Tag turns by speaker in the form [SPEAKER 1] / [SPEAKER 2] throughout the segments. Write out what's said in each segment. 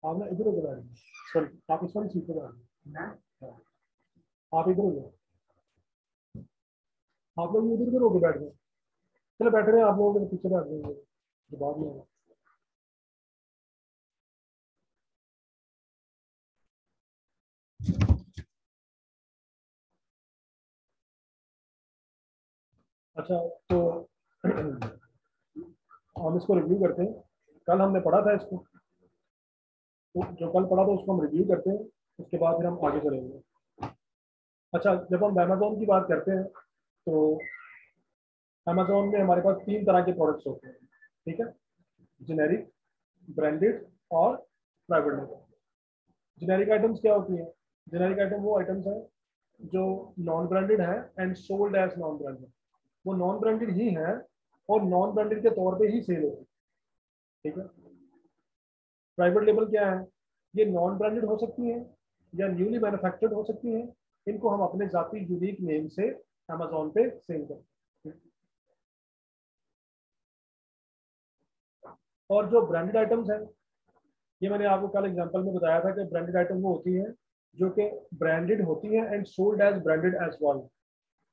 [SPEAKER 1] आप ना इधर उधर आ रही सॉरी, आप इस वाली सीट पर आ रही हैं। आप इधर उधर, आप लोग इधर उधर होकर बैठ गए। चलो बैठ रहे हैं, आप लोगों के पीछे बैठ रहे हैं, जो बाद में होगा। अच्छा, तो हम इसको रिव्यू करते हैं। कल हमने पढ़ा था इसको, तो जो कल पढ़ा था उसको हम रिव्यू करते हैं, उसके बाद फिर हम आगे चलेंगे। अच्छा, जब हम अमेजोन की बात करते हैं तो अमेजोन में हमारे पास तीन तरह के प्रोडक्ट्स होते हैं, ठीक है। जेनेरिक, ब्रांडेड और प्राइवेट लेबल। जेनेरिक आइटम्स क्या होती हैं? जेनेरिक आइटम वो आइटम्स हैं जो नॉन ब्रांडेड है and sold as non branded. वो नॉन ब्रांडेड ही है और नॉन ब्रांडेड के तौर पे ही सेल होती है, ठीक है। प्राइवेट लेबल क्या है? ये नॉन ब्रांडेड हो सकती हैं या न्यूली मैन्युफैक्चर्ड हो सकती हैं। इनको हम अपने जाती यूनिक नेम से अमेजोन पे सेल करते हैं। और जो ब्रांडेड आइटम्स हैं, ये मैंने आपको कल एग्जांपल में बताया था कि ब्रांडेड आइटम वो होती हैं जो कि ब्रांडेड होती हैं and sold as branded as well.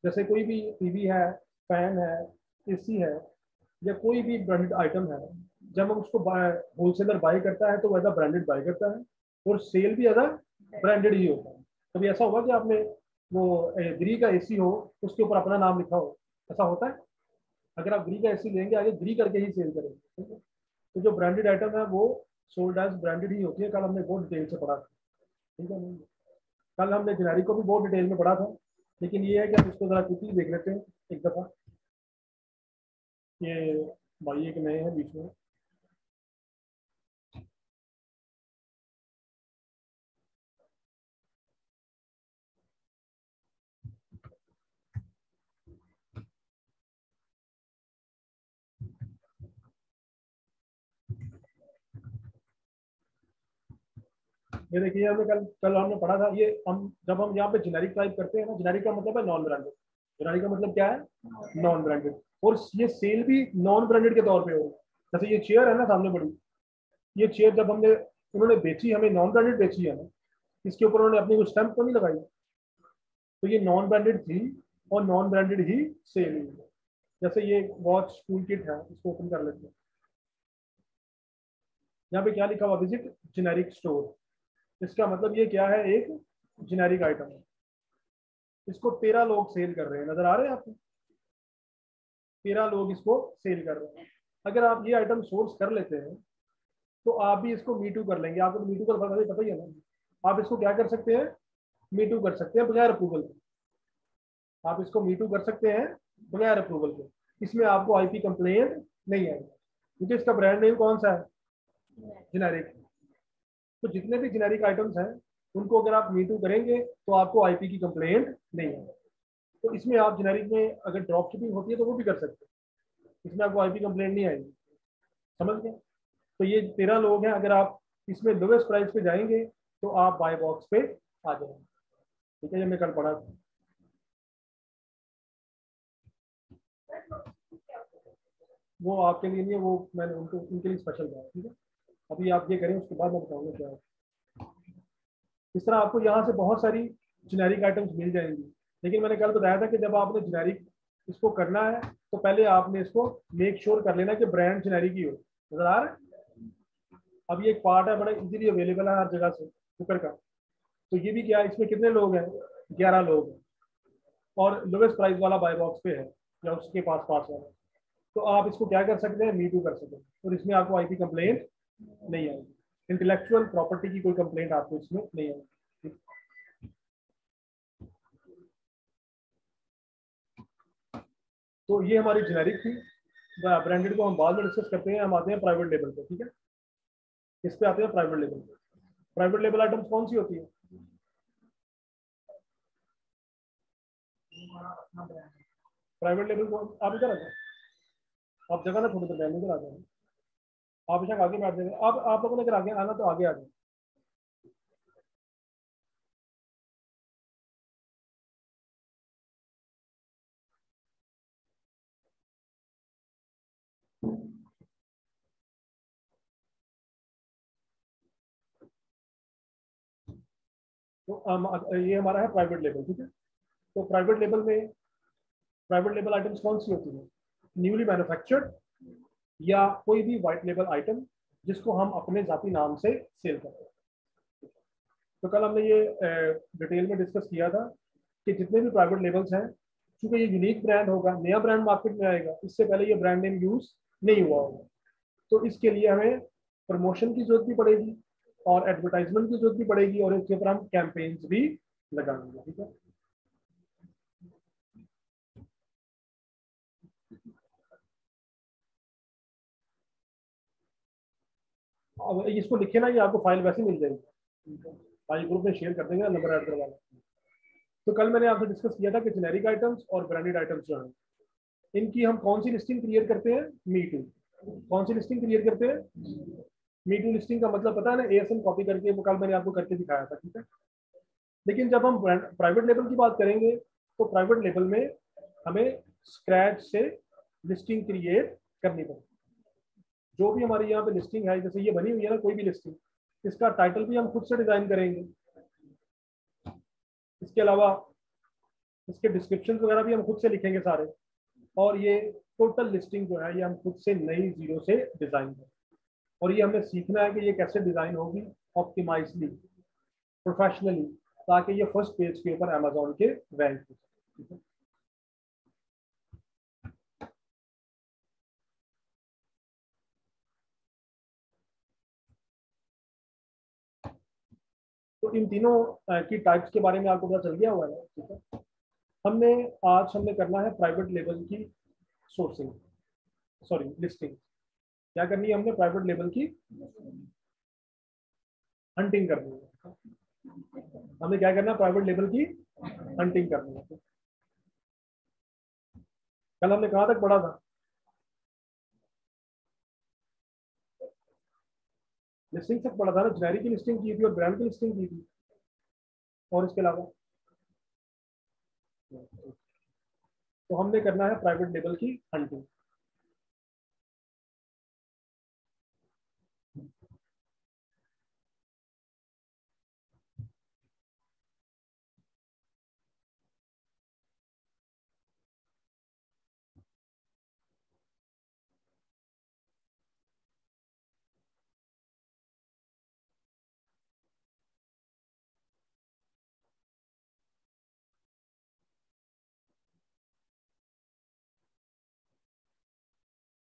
[SPEAKER 1] जैसे कोई भी टीवी है, फैन है, एसी है, या कोई भी ब्रांडेड आइटम है, जब हम उसको होलसेलर बाय करता है तो वो एज ब्रांडेड बाय करता है और सेल भी एज ब्रांडेड ही होता है। कभी ऐसा होगा कि आपने वो ग्री का एसी हो, उसके ऊपर अपना नाम लिखा हो? ऐसा होता है? अगर आप ग्री का एसी लेंगे, आगे ग्री करके ही सेल करेंगे, ठीक है। तो जो ब्रांडेड आइटम है वो सोल्ड एज ब्रांडेड ही होती है। कल हमने बहुत डिटेल से पढ़ा था, ठीक है। कल हमने जेनेरिक को भी बहुत डिटेल में पढ़ा था, लेकिन ये है कि हम इसको जरा क्विकली देख लेते हैं एक दफा। ये भाई एक नए हैं बीच में। ये देखिए, हमने कल कल हमने पढ़ा था ये, हम जब हम यहाँ पे जेनेरिक टाइप करते हैं ना, जेनेरिक का मतलब है नॉन ब्रांडेड। जेनेरिक का मतलब क्या है? Non branded. और ये सेल भी नॉन ब्रांडेड के तौर पे हो। जैसे ये चेयर है ना सामने बड़ी, ये चेयर जब हमने उन्होंने बेची, हमें नॉन ब्रांडेड बेची है ना, इसके ऊपर उन्होंने अपनी कोई स्टैंप तो नहीं लगाई, तो ये नॉन ब्रांडेड थी और नॉन ब्रांडेड ही सेल हुई है। जैसे ये वॉच टूल किट है, इसको ओपन कर लेते हैं। यहाँ पे क्या लिखा हुआ? Visit generic store. इसका मतलब ये क्या है? एक जेनेरिक आइटम है, इसको 13 लोग सेल कर रहे हैं, नजर आ रहे हैं आपको? 13 लोग इसको सेल कर रहे हैं। अगर आप ये आइटम सोर्स कर लेते हैं तो आप भी इसको मीटू कर लेंगे। आपको तो मीटू का पता ही है ना। आप इसको क्या कर सकते हैं? मीटू कर सकते हैं बगैर अप्रूवल के। आप इसको मीटू कर सकते हैं बगैर अप्रूवल के। इसमें आपको आईपी कंप्लेंट नहीं आएगी, क्योंकि इसका ब्रांड नेम कौन सा है? जेनेरिक। तो जितने भी जेनेरिक आइटम्स हैं उनको अगर आप मीटू करेंगे तो आपको आईपी की कंप्लेंट नहीं आएगी। तो इसमें आप जेनेरिक में अगर ड्रॉप शिपिंग होती है तो वो भी कर सकते हैं, इसमें आपको आईपी कंप्लेंट नहीं आएगी। समझ गए? तो ये 13 लोग हैं। अगर आप इसमें लोवेस्ट प्राइस पे जाएंगे तो आप बाय बॉक्स पे आ जाएंगे, ठीक है। ये मैं कल पढ़ा था। वो आपके लिए नहीं है, वो मैंने उनको उनके लिए स्पेशल था, ठीक है। अभी आप ये करें, उसके बाद मैं बताऊंगा क्या है। इस तरह आपको यहाँ से बहुत सारी जेनेरिक आइटम्स मिल जाएंगी। लेकिन मैंने कल बताया था कि जब आपने जेनेरिक इसको करना है तो पहले आपने इसको मेक श्योर कर लेना कि ब्रांड जेनेरिक ही हो। नजर आ रहा है? अब ये एक पार्ट है, बड़ा इजीली अवेलेबल है हर जगह से, कुकर का। तो ये भी क्या है, इसमें कितने लोग हैं? 11 लोग हैं। और लोवेस्ट प्राइस वाला बाय बॉक्स पे है, या उसके पास पास वाला। तो आप इसको क्या कर सकते हैं? मीटू कर सकते हैं, और इसमें आपको आईपी कंप्लेंट नहीं आएगी। इंटेलेक्चुअल प्रॉपर्टी की कोई कंप्लेंट आपको इसमें नहीं आएगी। तो ये हमारी जेनेरिक थी। ब्रांडेड को हम बाद में डिस्कस करते हैं। हम आते हैं प्राइवेट लेवल पे, ठीक है। इस पे आते हैं प्राइवेट लेवल पे। प्राइवेट लेवल आइटम्स कौन सी होती है? प्राइवेट लेवल को आप इधर आ जाए, आप जगह ना थोड़ी देर इधर आ जाए। आप बेशक आगे बैठ जाएंगे। अब आप लोगों ने अगर आगे आना तो आगे आ जाए। तो ये हमारा है प्राइवेट लेबल, ठीक है। तो प्राइवेट लेबल में प्राइवेट लेबल आइटम्स कौन सी होती है? न्यूली मैन्युफैक्चर्ड या कोई भी वाइट लेबल आइटम जिसको हम अपने जाती नाम से सेल करते हैं। तो कल हमने ये डिटेल में डिस्कस किया था कि जितने भी प्राइवेट लेबल्स हैं, क्योंकि ये यूनिक ब्रांड होगा, नया ब्रांड मार्केट में आएगा, इससे पहले ये ब्रांड नेम यूज नहीं हुआ होगा, तो इसके लिए हमें प्रमोशन की जरूरत भी पड़ेगी और एडवर्टाइजमेंट की जरूरत भी पड़ेगी और इसके ऊपर हम कैंपेन्स भी लगाएंगे, ठीक है। अब इसको लिखे ना, ये आपको फाइल वैसे मिल जाएगी, फाइल ग्रुप में शेयर कर देंगे, नंबर ऐड करवा लेंगे। तो कल मैंने आपसे डिस्कस किया था कि जेनेरिक आइटम्स और ब्रांडेड आइटम्स जो हैं, इनकी हम कौन सी लिस्टिंग क्रिएट करते हैं? Me too. कौन सी लिस्टिंग क्रिएट करते हैं? मी टू लिस्टिंग का मतलब पता है ना, एएसएन कॉपी करके, वो कल मैंने आपको करके दिखाया था, ठीक है। लेकिन जब हम प्राइवेट लेबल की बात करेंगे तो प्राइवेट लेबल में हमें स्क्रैच से लिस्टिंग क्रिएट करनी पड़ेगी। जो भी हमारी यहाँ पे लिस्टिंग है, जैसे ये बनी हुई है ना, कोई भी लिस्टिंग, इसका टाइटल भी हम खुद से डिजाइन करेंगे। इसके अलावा इसके डिस्क्रिप्शन वगैरह भी हम खुद से लिखेंगे सारे, और ये टोटल लिस्टिंग जो है ये हम खुद से नई जीरो से डिजाइन करें। और ये हमें सीखना है कि ये कैसे डिजाइन होगी ऑप्टिमाइजली, प्रोफेशनली, ताकि ये फर्स्ट पेज के ऊपर अमेजोन के रैंक हो सके। तो इन तीनों की टाइप्स के बारे में आपको पता चल गया हुआ है, ठीक है। हमने करना है प्राइवेट लेबल की सोर्सिंग, सॉरी लिस्टिंग। क्या करनी है हमने? प्राइवेट लेबल की हंटिंग करनी है। हमें क्या करना है? प्राइवेट लेबल की हंटिंग करनी है। कल हमने कहाँ तक पढ़ा था? लिस्टिंग तक पढ़ा था ना, जेनेरिक की लिस्टिंग की थी और ब्रांड की लिस्टिंग की थी, और इसके अलावा तो हमने करना है प्राइवेट लेबल की हंटिंग।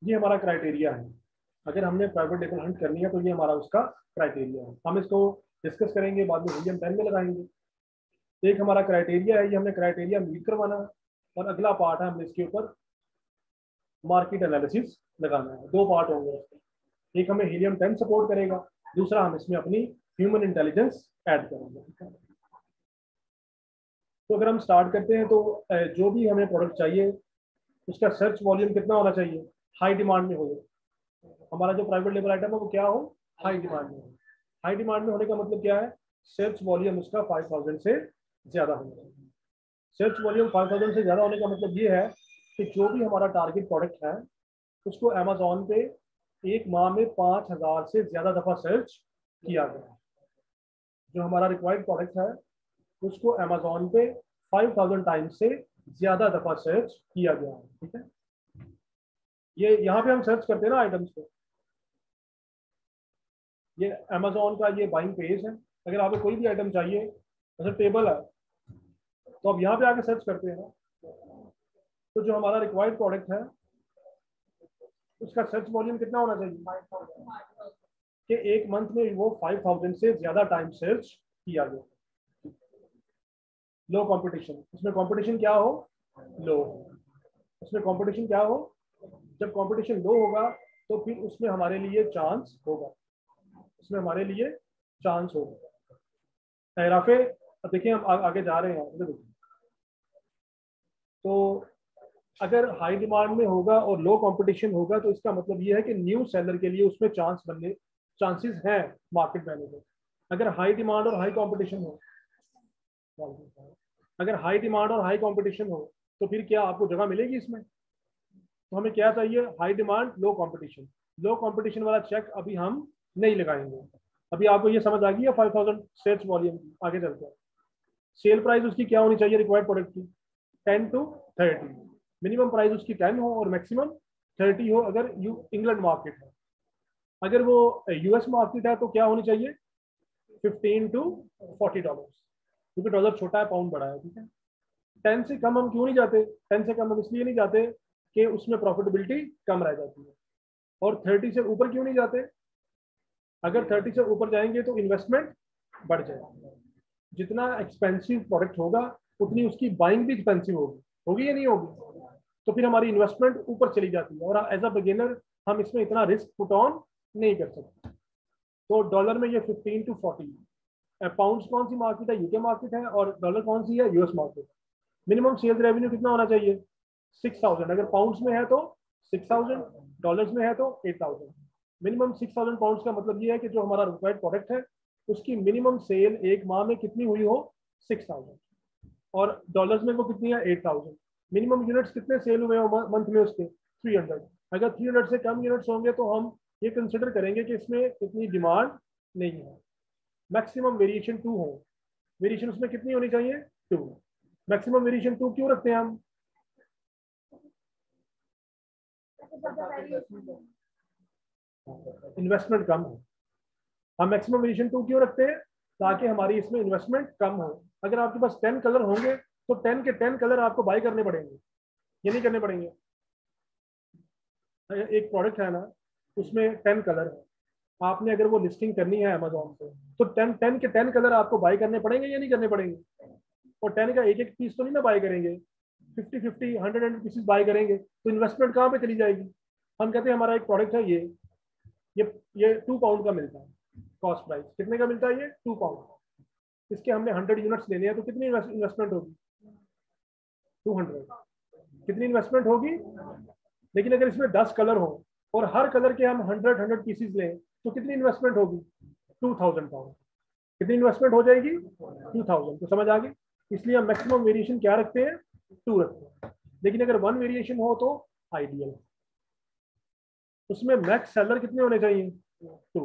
[SPEAKER 1] ये हमारा क्राइटेरिया है। अगर हमने प्राइवेट लेबल हंट करनी है तो ये हमारा उसका क्राइटेरिया है। हम इसको डिस्कस करेंगे, बाद में हीलियम 10 में लगाएंगे। एक हमारा क्राइटेरिया है, ये हमने क्राइटेरिया मीट करवाना है, और अगला पार्ट है हमने इसके ऊपर मार्केट एनालिसिस लगाना है। दो पार्ट होंगे इसके, एक हमें हीलियम 10 सपोर्ट करेगा, दूसरा हम इसमें अपनी ह्यूमन इंटेलिजेंस ऐड करेंगे। तो अगर हम स्टार्ट करते हैं तो जो भी हमें प्रोडक्ट चाहिए उसका सर्च वॉल्यूम कितना होना चाहिए? हाई डिमांड में हो। हमारा जो प्राइवेट लेबल आइटम है वो क्या हो? हाई डिमांड में हो। हाई डिमांड में होने का मतलब क्या है? सर्च वॉल्यूम उसका 5000 से ज्यादा होना चाहिए। सर्च वॉल्यूम 5000 से ज्यादा होने का मतलब ये है कि जो भी हमारा टारगेट प्रोडक्ट है उसको अमेजोन पे एक माह में 5000 से ज्यादा दफा सर्च किया गया। जो हमारा रिक्वायर्ड प्रोडक्ट है उसको अमेजोन पे 5000 टाइम्स से ज्यादा दफा सर्च किया गया है, ठीक है। ये यहाँ पे हम सर्च करते हैं ना आइटम्स को, ये अमेजोन का ये बाइंग पेज है। अगर आपको कोई भी आइटम चाहिए, जैसे टेबल है, तो आप यहाँ पे आके सर्च करते हैं ना, तो जो हमारा रिक्वायर्ड प्रोडक्ट है उसका सर्च वॉल्यूम कितना होना चाहिए कि एक मंथ में वो 5000 से ज्यादा टाइम सर्च किया गया। लो कंपटीशन, उसमें कंपटीशन क्या हो? लो। उसमें कंपटीशन क्या हो? जब कंपटीशन लो होगा तो फिर उसमें हमारे लिए चांस होगा, उसमें हमारे लिए चांस होगा। राफे, देखिए हम आगे जा रहे हैं। तो अगर हाई डिमांड में होगा और लो कंपटीशन होगा तो इसका मतलब ये है कि न्यू सेलर के लिए उसमें चांसेस हैं मार्केट में आने। अगर हाई डिमांड और हाई कंपटीशन हो, अगर हाई डिमांड और हाई कंपटीशन हो तो फिर क्या आपको जगह मिलेगी इसमें? तो हमें क्या चाहिए? हाई डिमांड, लो कंपटीशन। लो कंपटीशन वाला चेक अभी हम नहीं लगाएंगे। अभी आपको ये समझ आ गई है 5000 सर्च वॉल्यूम? आगे चलते हैं। सेल प्राइस उसकी क्या होनी चाहिए रिक्वायर्ड प्रोडक्ट की, 10 to 30। मिनिमम प्राइस उसकी 10 हो और मैक्सिमम 30 हो अगर इंग्लैंड मार्केट है। अगर वो यूएस मार्केट है तो क्या होनी चाहिए, 15 to 40 डॉलर, क्योंकि डॉलर छोटा है पाउंड बड़ा है, ठीक है। 10 से कम हम क्यों नहीं जाते, 10 से कम हम इसलिए नहीं जाते कि उसमें प्रॉफिटेबिलिटी कम रह जाती है। और 30 से ऊपर क्यों नहीं जाते, अगर 30 से ऊपर जाएंगे तो इन्वेस्टमेंट बढ़ जाएगी। जितना एक्सपेंसिव प्रोडक्ट होगा उतनी उसकी बाइंग भी एक्सपेंसिव होगी या नहीं होगी, तो फिर हमारी इन्वेस्टमेंट ऊपर चली जाती है और एज अ बिगिनर हम इसमें इतना रिस्क पुट ऑन नहीं कर सकते। तो डॉलर में ये 15 to 40, पाउंड्स कौन सी मार्केट है, यूके मार्केट है, और डॉलर कौन सी है, US market. Minimum sales revenue कितना होना चाहिए, 6000। अगर पाउंड्स में है तो 6000, डॉलर्स में है तो 8000। मिनिमम 6000 पाउंड्स का मतलब ये है कि जो हमारा रिक्वायर्ड प्रोडक्ट है उसकी मिनिमम सेल एक माह में कितनी हुई हो, 6000, और डॉलर्स में वो कितनी है, 8000। मिनिमम यूनिट्स कितने सेल हुए हो मंथ में उसके, 300। अगर 300 से कम यूनिट्स होंगे तो हम ये कंसिडर करेंगे कि इसमें इतनी डिमांड नहीं है। मैक्सिमम वेरिएशन 2 हो, वेरिएशन उसमें कितनी होनी चाहिए, 2। मैक्सिमम वेरिएशन 2 क्यों रखते हैं हम, इन्वेस्टमेंट कम हो। हम मैक्सिमम वेरिएशन 2 क्यों रखते हैं, ताकि हमारी इसमें इन्वेस्टमेंट कम हो। अगर आपके पास 10 कलर होंगे तो 10 के 10 कलर आपको बाय करने पड़ेंगे, ये नहीं करने पड़ेंगे। एक प्रोडक्ट है ना, उसमें 10 कलर है, आपने अगर वो लिस्टिंग करनी है अमेजोन पे तो 10 के 10 कलर आपको बाय करने पड़ेंगे या नहीं करने पड़ेंगे। और 10 का एक एक पीस तो नहीं ना बाय करेंगे, 50 100 पीसेस बाय करेंगे, तो इन्वेस्टमेंट कहाँ पे चली जाएगी। हम कहते हैं हमारा एक प्रोडक्ट है ये 2 पाउंड का मिलता है, कॉस्ट प्राइस कितने का मिलता है, ये 2 पाउंड। इसके हमने 100 यूनिट्स लेने हैं तो कितनी इन्वेस्टमेंट होगी, 200। कितनी इन्वेस्टमेंट होगी। लेकिन अगर इसमें 10 कलर हो और हर कलर के हम 100 पीसेस लें तो कितनी इन्वेस्टमेंट होगी, 2000 पाउंड। कितनी इन्वेस्टमेंट हो जाएगी, 2000। तो समझ आ गई। इसलिए हम मैक्सिमम वेरिएशन क्या रखते हैं, 2 रखते हैं। लेकिन अगर 1 वेरिएशन हो तो आइडियल। उसमें मैक्स सेलर कितने होने चाहिए, 2।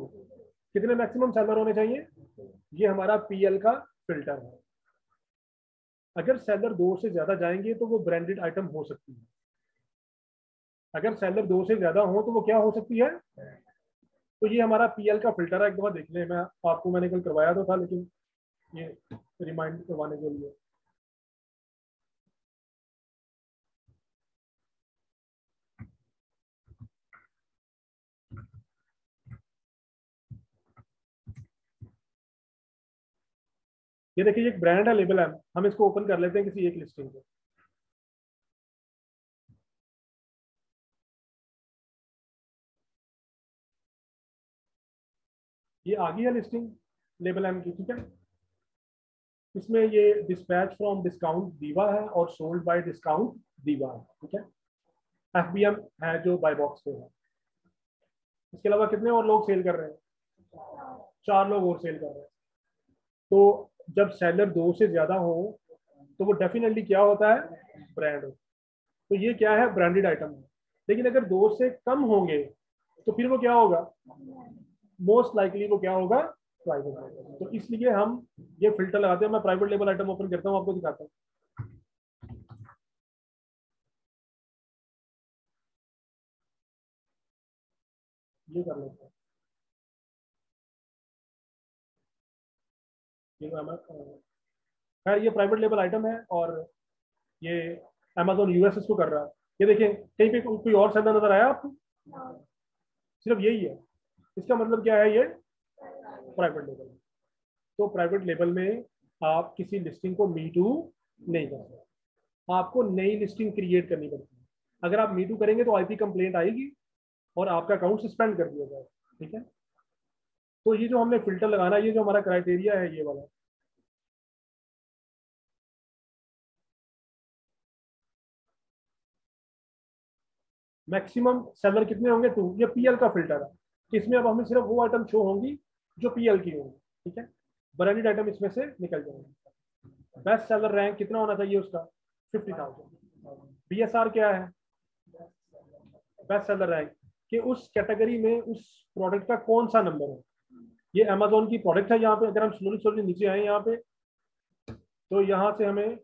[SPEAKER 1] कितने मैक्सिमम सेलर होने चाहिए, ये हमारा पीएल का फिल्टर है। अगर सेलर 2 से ज्यादा जाएंगे तो वो ब्रांडेड आइटम हो सकती है। अगर सेलर 2 से ज्यादा हो तो वो क्या हो सकती है, तो ये हमारा पीएल का फिल्टर है। एक दफा देख लें, मैंने कल करवाया तो था, लेकिन ये रिमाइंड करवाने के लिए। ये देखिए एक ब्रांड है, लेबल है, हम इसको ओपन कर लेते हैं किसी एक लिस्टिंग को। ये आ गई है लिस्टिंग लेबल एम की, ठीक है। इसमें ये डिस्पैच फ्रॉम डिस्काउंट दीवा है और सोल्ड बाय डिस्काउंट दीवा है, ठीक है। एफबीएम है जो बाय बॉक्स पे है। इसके अलावा कितने और लोग सेल कर रहे हैं, 4 लोग और सेल कर रहे हैं। तो जब सेलर 2 से ज्यादा हो तो वो डेफिनेटली क्या होता है, ब्रांड। तो ये क्या है, ब्रांडेड आइटम है। लेकिन अगर 2 से कम होंगे तो फिर वो क्या होगा, मोस्ट लाइकली वो क्या होगा, प्राइवेट। तो इसलिए हम ये फिल्टर लगाते हैं। मैं प्राइवेट लेबल आइटम ओपन करता हूँ, आपको दिखाता हूँ। ये कर लेते हैं, ये खैर ये प्राइवेट लेबल आइटम है और ये अमेजोन यूएस इसको कर रहा है। ये देखिए कहीं पे कोई और सेलर नजर आया आपको, सिर्फ यही है। इसका मतलब क्या है, ये प्राइवेट लेबल है। तो प्राइवेट लेबल में आप किसी लिस्टिंग को मी टू नहीं कर सकते, आपको नई लिस्टिंग क्रिएट करनी पड़ती है। अगर आप मी टू करेंगे तो आईपी कंप्लेंट आएगी और आपका अकाउंट सस्पेंड कर दिया जाएगा, ठीक है। तो ये जो हमने फिल्टर लगाना है, ये जो हमारा क्राइटेरिया है, ये वाला। मैक्सिमम सेलर कितने होंगे, 2। ये पीएल का फिल्टर है, इसमें अब हमें सिर्फ वो आइटम शो होंगी जो पीएल की होंगी, ठीक है। ब्रांडेड आइटम इसमें से निकल जाएंगे। बेस्ट सेलर रैंक कितना होना चाहिए उसका, 50,000। बीएसआर क्या है, बेस्ट सेलर रैंक, कि उस कैटेगरी में उस प्रोडक्ट का कौन सा नंबर है। ये अमेजोन की प्रोडक्ट है। यहाँ पे अगर हम स्लोली स्लोली नीचे आए, यहाँ पे तो यहाँ से हमें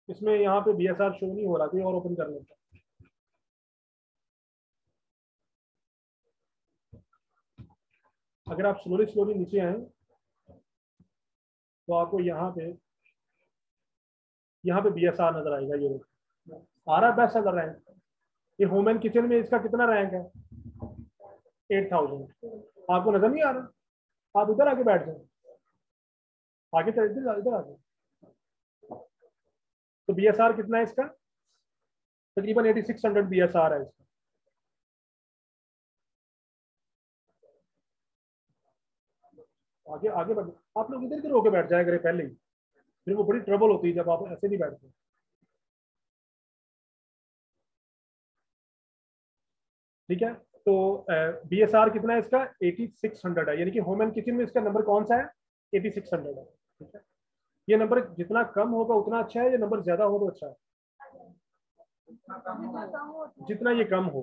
[SPEAKER 1] इसमें यहाँ पे BSR शो नहीं हो रहा, कोई और ओपन कर लेते हैं। अगर आप स्लोली स्लोली नीचे आए तो आपको यहाँ पे BSR नजर आएगा। ये आ रहा है बेस्ट सेलर रैंक। ये होम एंड किचन में इसका कितना रैंक है? 8000। आपको नजर नहीं आ रहा? आप इधर आके बैठ जाए, आगे चल, इधर इधर आ जाए। तो BSR कितना है इसका? तकरीबन 8600 BSR है इसका। आगे आगे बढ़, आप लोग इधर इधर होके बैठ जाए करें पहले ही, फिर वो बड़ी ट्रबल होती है जब आप ऐसे नहीं बैठते। ठीक है, तो BSR कितना है इसका? 8600 है, यानी कि होम एंड किचन में इसका नंबर कौन सा है? 8600 है। ठीक है, ये नंबर जितना कम होगा उतना अच्छा है, या नंबर ज्यादा हो तो अच्छा है? जितना ये कम हो,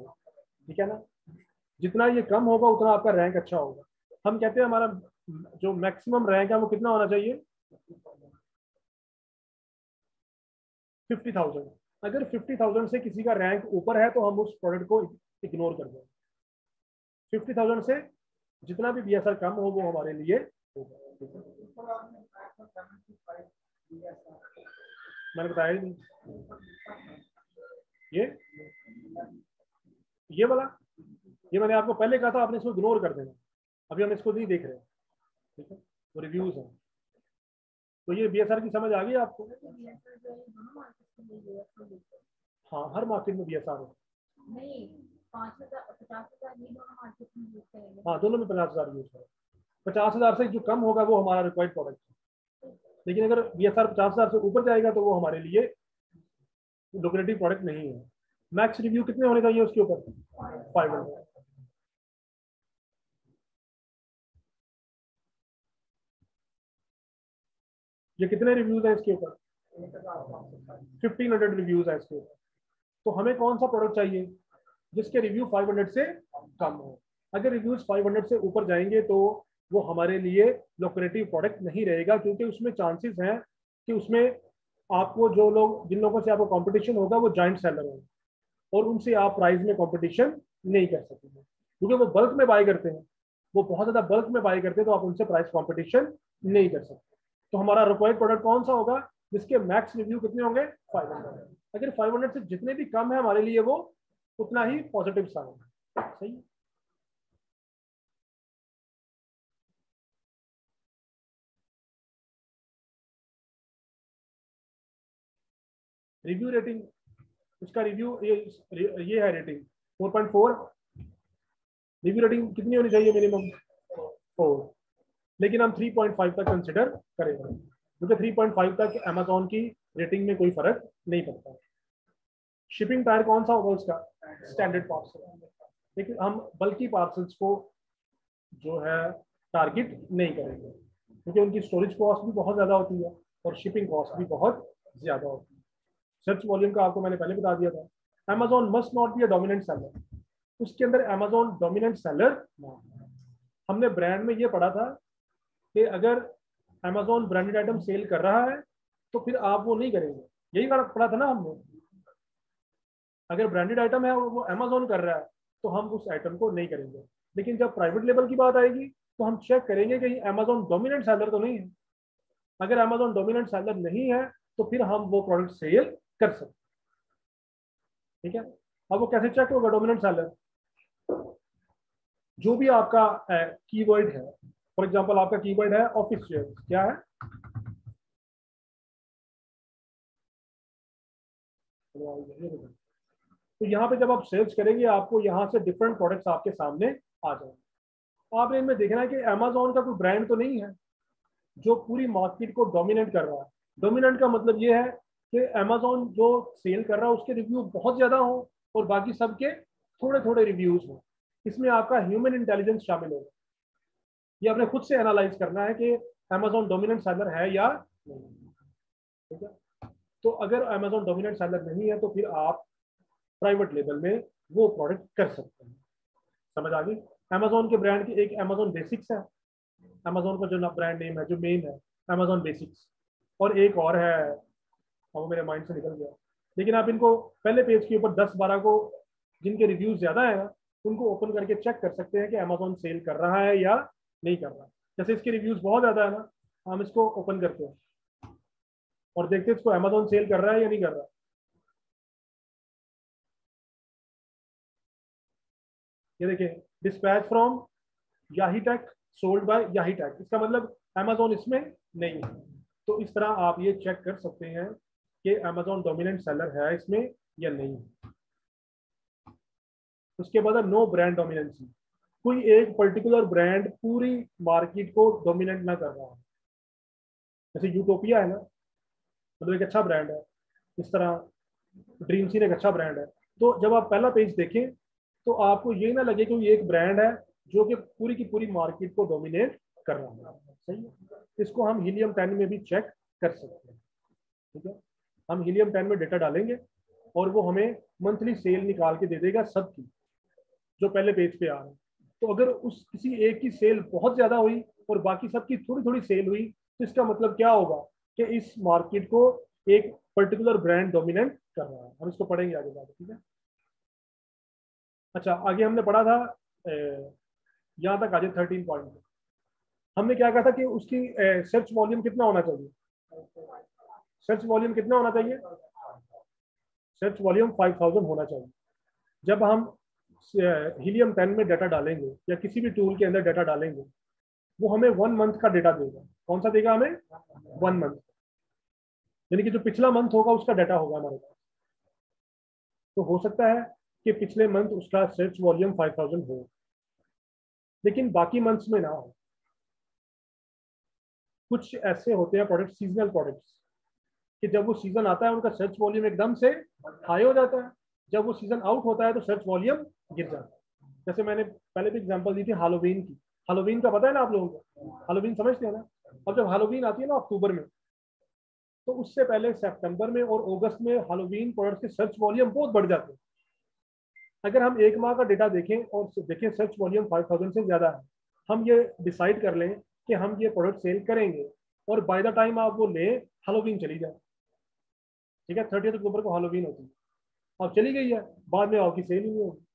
[SPEAKER 1] ठीक है ना, जितना ये कम होगा उतना आपका रैंक अच्छा होगा। हम कहते हैं हमारा जो मैक्सिमम रैंक है वो कितना होना चाहिए? 50,000। अगर 50,000 से किसी का रैंक ऊपर है तो हम उस प्रोडक्ट को इग्नोर कर दें। 50,000 से जितना भी BSR कम हो वो हमारे लिए होगा। मैंने बताया ही नहीं। ये वाला, ये मैंने आपको पहले कहा था, आपने इसको इग्नोर कर देना। अभी हम इसको नहीं देख रहे हैं, ठीक है, वो रिव्यूज है। तो ये BSR की समझ आ गई आपको? हाँ, हर मार्केट में BSR है। नहीं, 50,000 हाँ, दोनों में 50,000 यूज है। 50,000 से जो कम होगा वो हमारा रिक्वायर्ड प्रोडक्ट है, लेकिन अगर BSR 50,000 से ऊपर जाएगा तो वो हमारे लिए लुक्रेटिव प्रोडक्ट नहीं है। मैक्स रिव्यू कितने होने चाहिए उसके ऊपर? 500। ये कितने रिव्यूज है इसके ऊपर? 1500 रिव्यूज है इसके ऊपर। तो हमें कौन सा प्रोडक्ट चाहिए जिसके रिव्यू 500 से कम हो? अगर रिव्यूज 500 से ऊपर जाएंगे तो वो हमारे लिए लुक्रेटिव प्रोडक्ट नहीं रहेगा, क्योंकि उसमें चांसेस हैं कि उसमें आपको जो लोग, जिन लोगों से आपको कंपटीशन होगा वो जॉइंट सेलर होंगे, और उनसे आप प्राइस में कंपटीशन नहीं कर सकेंगे, क्योंकि वो बल्क में बाय करते हैं, वो बहुत ज्यादा बल्क में बाय करते हैं, तो आप उनसे प्राइस कंपटीशन नहीं कर सकते। तो हमारा रिक्वायर्ड प्रोडक्ट कौन सा होगा जिसके मैक्स रिव्यू कितने होंगे? 500। अगर 500 से जितने भी कम है हमारे लिए वो उतना ही पॉजिटिव साइन है। सही है? रिव्यू रेटिंग, उसका रिव्यू ये है रेटिंग 4.4। रिव्यू रेटिंग कितनी होनी चाहिए? मिनिमम 4, लेकिन हम 3.5 तक कंसिडर करेंगे, क्योंकि 3.5 तक अमेजोन की रेटिंग में कोई फर्क नहीं पड़ता। शिपिंग टायर कौन सा होगा उसका? Standard parcel. लेकिन हम बल्कि पार्सल्स को जो है टारगेट नहीं करेंगे, क्योंकि उनकी स्टोरेज कॉस्ट भी बहुत ज़्यादा होती है और शिपिंग कॉस्ट भी बहुत ज़्यादा होती है। सर्च वॉल्यूम का आपको मैंने पहले बता दिया था। Amazon must not be a dominant seller, उसके अंदर अमेजोन डोमिनेंट सेलर ना। हमने ब्रांड में ये पढ़ा था कि अगर अमेजोन ब्रांडेड आइटम सेल कर रहा है तो फिर आप वो नहीं करेंगे, यही पढ़ा था ना हमने। अगर ब्रांडेड आइटम है वो अमेजोन कर रहा है तो हम उस आइटम को नहीं करेंगे। लेकिन जब प्राइवेट लेबल की बात आएगी तो हम चेक करेंगे कि अमेजोन डोमिनेंट सेलर तो नहीं है। अगर अमेजोन डोमिनेंट सेलर नहीं है तो फिर हम वो प्रोडक्ट सेल कर सकते। ठीक है, अब वो कैसे चेक होगा डोमिनेंट सेलर? जो भी आपका कीवर्ड है, फॉर एग्जांपल आपका कीवर्ड है ऑफिस चेयर, क्या है? तो यहाँ पे जब आप सर्च करेंगे आपको यहाँ से डिफरेंट प्रोडक्ट्स आपके सामने आ जाएंगे। तो आपने इनमें देखना है कि अमेजोन का कोई ब्रांड तो नहीं है जो पूरी मार्केट को डोमिनेट कर रहा है। डोमिनेंट का मतलब ये है कि अमेजोन जो सेल कर रहा है उसके रिव्यू बहुत ज्यादा हो और बाकी सबके थोड़े थोड़े रिव्यूज हो। इसमें आपका ह्यूमन इंटेलिजेंस शामिल होगा। ये आपने खुद से एनालाइज करना है कि अमेजोन डोमिनेंट सेलर है या नहीं। ठीक है, तो अगर अमेजोन डोमिनेंट सेलर नहीं है तो फिर आप प्राइवेट लेबल में वो प्रोडक्ट कर सकते हैं। समझ आ गई? अमेजोन के ब्रांड की एक अमेजोन बेसिक्स है, अमेजोन का जो ब्रांड नेम है जो मेन है, अमेजोन बेसिक्स, और एक और है, वो मेरे माइंड से निकल गया। लेकिन आप इनको पहले पेज के ऊपर 10-12 को, जिनके रिव्यूज ज्यादा है ना, उनको ओपन करके चेक कर सकते हैं कि अमेजोन सेल कर रहा है या नहीं कर रहा। जैसे इसके रिव्यूज बहुत ज्यादा है ना, हम इसको ओपन करते हैं और देखते हैं इसको अमेजोन सेल कर रहा है या नहीं कर रहा। ये देखिए, डिस्पैच फ्रॉम याही टेक सोल्ड बाय याही टेक, इसका मतलब अमेजोन इसमें नहीं है। तो इस तरह आप ये चेक कर सकते हैं कि अमेजोन डोमिनेंट सेलर है इसमें या नहीं। उसके बाद नो ब्रांड डोमिनेंसी, कोई एक पर्टिकुलर ब्रांड पूरी मार्केट को डोमिनेट ना कर रहा है। जैसे यूटोपिया है ना, मतलब एक अच्छा ब्रांड है। इस तरह ड्रीम सीन एक अच्छा ब्रांड है। तो जब आप पहला पेज देखें तो आपको ये ना लगे कि ये एक ब्रांड है जो कि पूरी की पूरी मार्केट को डोमिनेट कर रहा है। सही है, इसको हम हीलियम 10 में भी चेक कर सकते हैं। ठीक है, हम हीलियम 10 में डेटा डालेंगे और वो हमें मंथली सेल निकाल के दे देगा सबकी, जो पहले पेज पे आ रहा है। तो अगर उस किसी एक की सेल बहुत ज्यादा हुई और बाकी सबकी थोड़ी थोड़ी सेल हुई, तो इसका मतलब क्या होगा कि इस मार्केट को एक पर्टिकुलर ब्रांड डोमिनेट कर रहा है। हम इसको पढ़ेंगे आगे जाकर। ठीक है, अच्छा आगे हमने पढ़ा था, यहाँ तक आज 13 पॉइंट। हमने क्या कहा था कि उसकी सर्च वॉल्यूम कितना होना चाहिए। सर्च वॉल्यूम कितना होना चाहिए? सर्च वॉल्यूम 5000 होना चाहिए। जब हम हीलियम 10 में डाटा डालेंगे या किसी भी टूल के अंदर डाटा डालेंगे, वो हमें 1 मंथ का डाटा देगा। कौन सा देगा हमें? 1 मंथ, यानी कि जो पिछला मंथ होगा उसका डाटा होगा हमारे पास। तो हो सकता है कि पिछले मंथ उसका सर्च वॉल्यूम 5000 हो, लेकिन बाकी मंथ्स में ना हो। कुछ ऐसे होते हैं प्रोडक्ट, सीजनल प्रोडक्ट्स, कि जब वो सीजन आता है उनका सर्च वॉल्यूम एकदम से हाई हो जाता है, जब वो सीजन आउट होता है तो सर्च वॉल्यूम गिर जाता है। जैसे मैंने पहले भी एग्जांपल दी थी हालोवीन की। हालोवीन का पता है ना आप लोगों को? हालोवीन समझते हैं ना? अब जब हालोवीन आती है ना अक्टूबर में, तो उससे पहले सितंबर में और अगस्त में हालोवीन प्रोडक्ट्स के सर्च वॉल्यूम बहुत बढ़ जाते हैं। अगर हम एक माह का डेटा देखें और देखें सर्च वॉल्यूम 5000 से ज्यादा है, हम ये डिसाइड कर लें कि हम ये प्रोडक्ट सेल करेंगे, और बाय द टाइम आप वो लें हालोवीन चली जाए। ठीक है, 30 अक्टूबर को हालोवीन होती है, अब चली गई है, बाद में आपकी सेल ही नहीं होगी।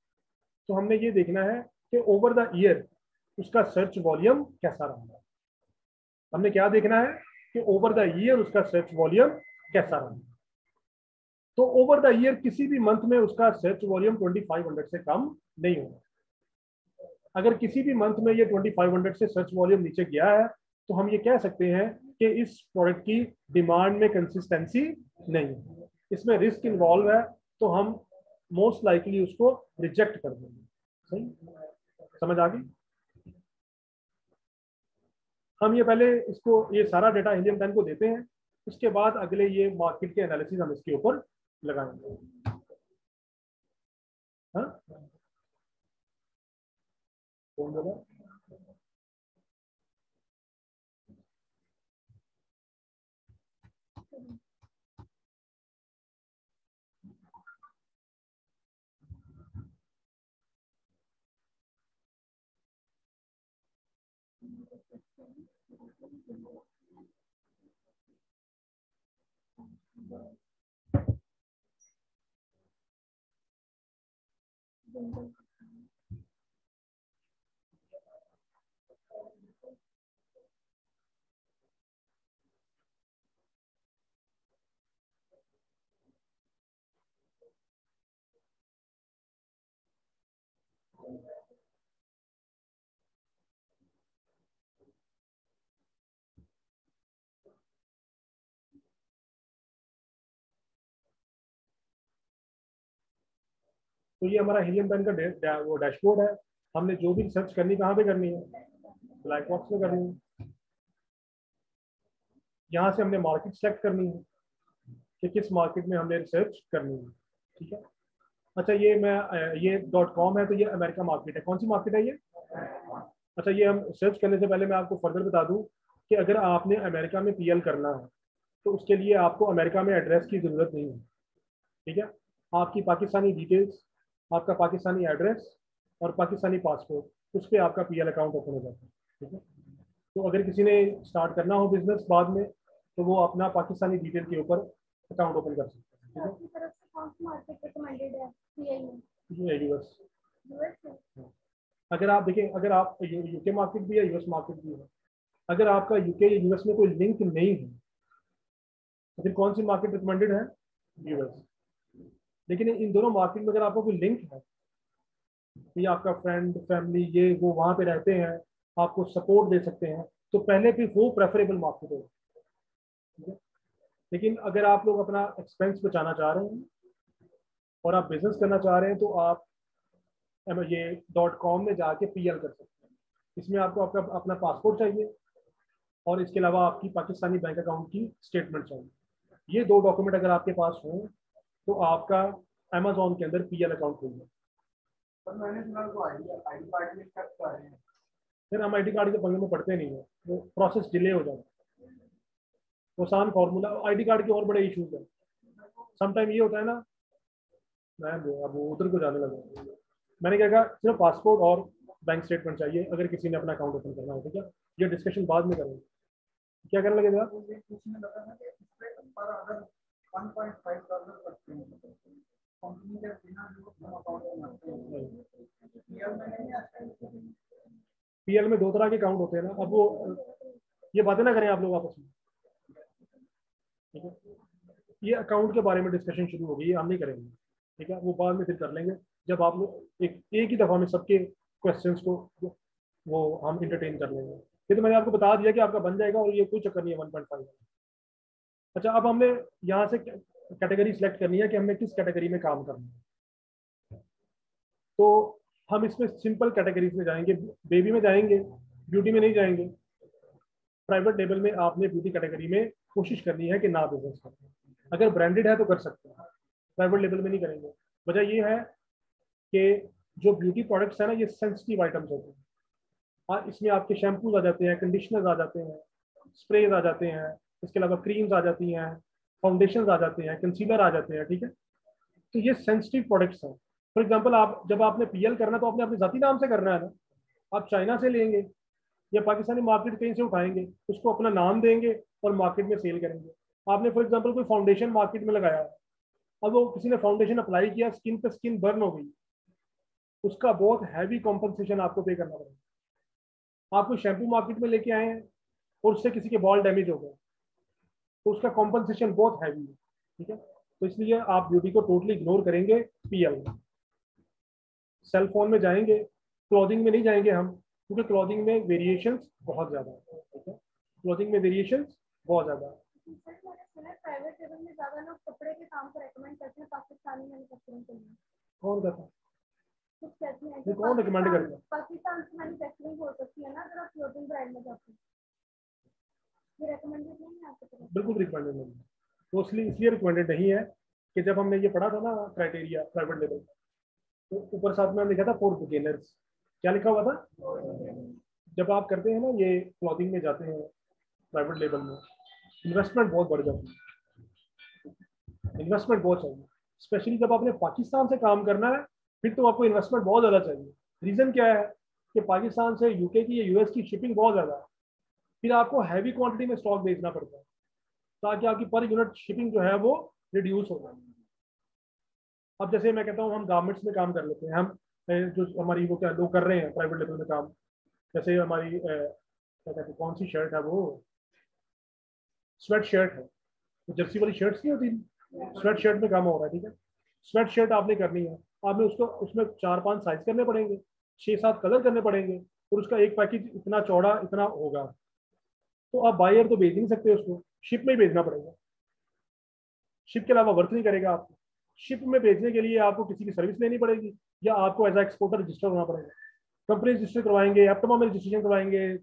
[SPEAKER 1] तो हमने ये देखना है कि ओवर द ईयर उसका सर्च वॉल्यूम कैसा रहा है। हमने क्या देखना है कि ओवर द ईयर उसका सर्च वॉल्यूम कैसा रहा। तो ओवर द ईयर किसी भी मंथ में उसका सर्च वॉल्यूम 2500 से कम नहीं होगा। अगर किसी भी मंथ में ये 2500 से सर्च वॉल्यूम नीचे गया है, तो हम ये कह सकते हैं कि इस प्रोडक्ट की डिमांड में कंसिस्टेंसी नहीं है, इसमें रिस्क इन्वॉल्व है, तो हम मोस्ट लाइकली उसको रिजेक्ट कर देंगे। सही समझ आ गई? हम ये पहले इसको ये सारा डेटा हीलियम 10 को देते हैं, उसके बाद अगले ये मार्केट के एनालिसिस हम इसके ऊपर लगाएंगे। हाँ, कौन बोला? तो ये हमारा हीलियम 10 का वो डैशबोर्ड है। हमने जो भी रिसर्च करनी कहाँ पे करनी है? ब्लैक बॉक्स में करनी है। यहाँ से हमने मार्केट सेलेक्ट करनी है कि किस मार्केट में हमने रिसर्च करनी है। ठीक है, अच्छा ये मैं ये .com है, तो ये अमेरिका मार्केट है। कौन सी मार्केट है ये? अच्छा, ये हम सर्च करने से पहले मैं आपको फर्दर बता दूं कि अगर आपने अमेरिका में पीएल करना है, तो उसके लिए आपको अमेरिका में एड्रेस की ज़रूरत नहीं है। ठीक है, आपकी पाकिस्तानी डिटेल्स, आपका पाकिस्तानी एड्रेस और पाकिस्तानी पासपोर्ट, उस पर आपका पीएल अकाउंट ओपन हो जाता है। ठीक है, तो अगर किसी ने स्टार्ट करना हो बिजनेस बाद में, तो वो अपना पाकिस्तानी डिटेल के ऊपर अकाउंट ओपन कर सकते हैं।
[SPEAKER 2] आपकी तरफ से कौन सी मार्केट रिकमेंडेड है सीआई में?
[SPEAKER 1] यूएस।
[SPEAKER 2] यूएस।
[SPEAKER 1] अगर आप देखें, अगर आप यूके मार्केट भी है, यूएस मार्केट भी है, अगर आपका यूके या यूएस में कोई लिंक नहीं है तो फिर कौन सी मार्केट रिकमेंडेड है? यूएस। लेकिन इन दोनों मार्केट में अगर आपका कोई लिंक है, ये आपका फ्रेंड फैमिली ये वो वहाँ पे रहते हैं, आपको सपोर्ट दे सकते हैं, तो पहले फिर वो प्रेफरेबल मार्केट होगा, ठीक है। लेकिन अगर आप लोग अपना एक्सपेंस बचाना चाह रहे हैं और आप बिजनेस करना चाह रहे हैं, तो आप ये .com में जाके पीएल कर सकते हैं। इसमें आपको आपका अपना पासपोर्ट चाहिए और इसके अलावा आपकी पाकिस्तानी बैंक अकाउंट की स्टेटमेंट चाहिए। ये 2 डॉक्यूमेंट अगर आपके पास हों तो आपका अमेजोन के अंदर पीएल अकाउंट होगा।
[SPEAKER 3] पर मैंने सुना तो आईडी कार्ड में कर रहे हैं।
[SPEAKER 1] फिर हम आईडी कार्ड के पंगे में पड़ते नहीं है, वो प्रोसेस डिले हो जाता है। वो आसान फॉर्मूला, आईडी कार्ड के और बड़े इश्यूज हैं। समटाइम ये होता है ना, मैं अब वो उधर को जाने लगा। मैंने क्या कहा, सिर्फ पासपोर्ट और बैंक स्टेटमेंट चाहिए अगर किसी ने अपना अकाउंट ओपन करना हो, ठीक है। ये डिस्कशन बाद में करेंगे। क्या करने लगे आप?
[SPEAKER 3] ये पूछने लगा ना कि इस पे पर अगर 1.5 डॉलर करते हैं कंपनी के बिना जो अपना अकाउंट बनाते हैं, पीएल में नहीं आता है।
[SPEAKER 1] पीएल में 2 तरह के अकाउंट होते हैं ना। अब वो ये बातें ना करें आप लोग आपस में, ठीक है। ये अकाउंट के बारे में डिस्कशन शुरू हो गई, ये हम नहीं करेंगे, ठीक है। वो बाद में फिर कर लेंगे जब आप लोग एक ही दफ़ा में सबके क्वेश्चंस को वो हम इंटरटेन कर लेंगे। ये तो मैंने आपको बता दिया कि आपका बन जाएगा और ये कोई चक्कर नहीं है 1.5। अच्छा, अब हमने यहाँ से कैटेगरी सिलेक्ट करनी है कि हमने किस कैटेगरी में काम करना है। तो हम इसमें सिंपल कैटेगरीज में जाएंगे, बेबी में जाएंगे, ब्यूटी में नहीं जाएंगे। प्राइवेट लेवल में आपने ब्यूटी कैटेगरी में कोशिश करनी है कि ना बिजनेस करें। अगर ब्रांडेड है तो कर सकते हैं, प्राइवेट लेवल में नहीं करेंगे। वजह ये है कि जो ब्यूटी प्रोडक्ट्स हैं ना, ये सेंसिटिव आइटम्स होते हैं। इसमें आपके शैम्पूज आ जाते हैं, कंडीशनर्स आ जाते हैं, स्प्रेज आ जाते हैं, इसके अलावा क्रीम्स आ जाती हैं, फाउंडेशन आ जाते हैं, कंसीलर आ जाते हैं, ठीक है। तो ये सेंसिटिव प्रोडक्ट्स हैं। फॉर एग्जाम्पल, आप जब आपने पीएल करना तो आपने अपने जाती नाम से करना है ना। आप चाइना से लेंगे या पाकिस्तानी मार्केट कहीं से उठाएंगे, उसको अपना नाम देंगे और मार्केट में सेल करेंगे। आपने फॉर एग्जाम्पल कोई फाउंडेशन मार्केट में लगाया, अब वो किसी ने फाउंडेशन अप्लाई किया, स्किन पे स्किन बर्न हो गई, उसका बहुत हैवी कॉम्पनसेशन आपको पे करना पड़ेगा। आप कोई शैम्पू मार्केट में लेके आए हैं और उससे किसी के बॉल डैमेज हो गए, तो उसका कॉम्पनसेशन बहुत हैवी है, ठीक है। तो इसलिए आप ब्यूटी को टोटली इग्नोर करेंगे पीएल में। सेल फोन में जाएंगे, क्लॉथिंग में नहीं जाएंगे हम, क्योंकि क्लॉथिंग में वेरिएशंस बहुत ज़्यादा है, ठीक है। क्लॉथिंग में वेरिएशंस बहुत ज़्यादा है।
[SPEAKER 2] प्राइवेट लेवल में ज्यादा लोग कपड़े के काम को रेकमेंड करते हैं पाकिस्तानी मैन्युफैक्चरिंग के लिए।
[SPEAKER 1] कौन कहता है?
[SPEAKER 2] कुछ कहते हैं
[SPEAKER 1] ये कौन रिकमेंड करता है?
[SPEAKER 2] पाकिस्तान से मैन्युफैक्चरिंग हो सकती है ना अगर आप क्लोथिंग ब्रांड में जाते हैं। ये रेकमेंडेड नहीं है आपकी तरफ?
[SPEAKER 1] बिल्कुल रिकमेंडेड नहीं है। तो इसलिए रिकमेंडेड नहीं है कि जब हमने ये पढ़ा था ना क्राइटेरिया प्राइवेट लेवल, तो ऊपर साथ में लिखा था फॉर बिगिनर्स। क्या लिखा हुआ था? जब आप करते हैं ना ये क्लॉथिंग में जाते हैं प्राइवेट लेवल में, इन्वेस्टमेंट बहुत बढ़ जाती है, इन्वेस्टमेंट बहुत चाहिए। स्पेशली जब आपने पाकिस्तान से काम करना है, फिर तो आपको इन्वेस्टमेंट बहुत ज़्यादा चाहिए। रीज़न क्या है कि पाकिस्तान से यूके की या यूएस की शिपिंग बहुत ज़्यादा है, फिर आपको हैवी क्वांटिटी में स्टॉक बेचना पड़ता है ताकि आपकी पर यूनिट शिपिंग जो है वो रिड्यूस हो जाए। अब जैसे मैं कहता हूँ हम गारमेंट्स में काम कर लेते हैं, हम जो हमारी वो क्या लोग कर रहे हैं प्राइवेट लेवल में काम, जैसे हमारी क्या कहते हैं, कौन सी शर्ट है वो, स्वेट शर्ट है, तो जर्सी वाली शर्ट्स नहीं होती, स्वेट शर्ट में काम हो रहा है, ठीक है। स्वेट शर्ट आपने करनी है, आपने उसको उसमें 4-5 साइज करने पड़ेंगे, 6-7 कलर करने पड़ेंगे, और उसका एक पैकेज इतना चौड़ा इतना होगा। तो आप बायर तो भेज नहीं सकते, उसको शिप में ही भेजना पड़ेगा। शिप के अलावा वर्क नहीं करेगा आपको। शिप में भेजने के लिए आपको किसी की सर्विस लेनी पड़ेगी या आपको एज एक्सपोर्टर रजिस्टर होना पड़ेगा। कंपनी रजिस्टर करवाएंगे, एप्टमा में रजिस्ट्रेशन करवाएंगे,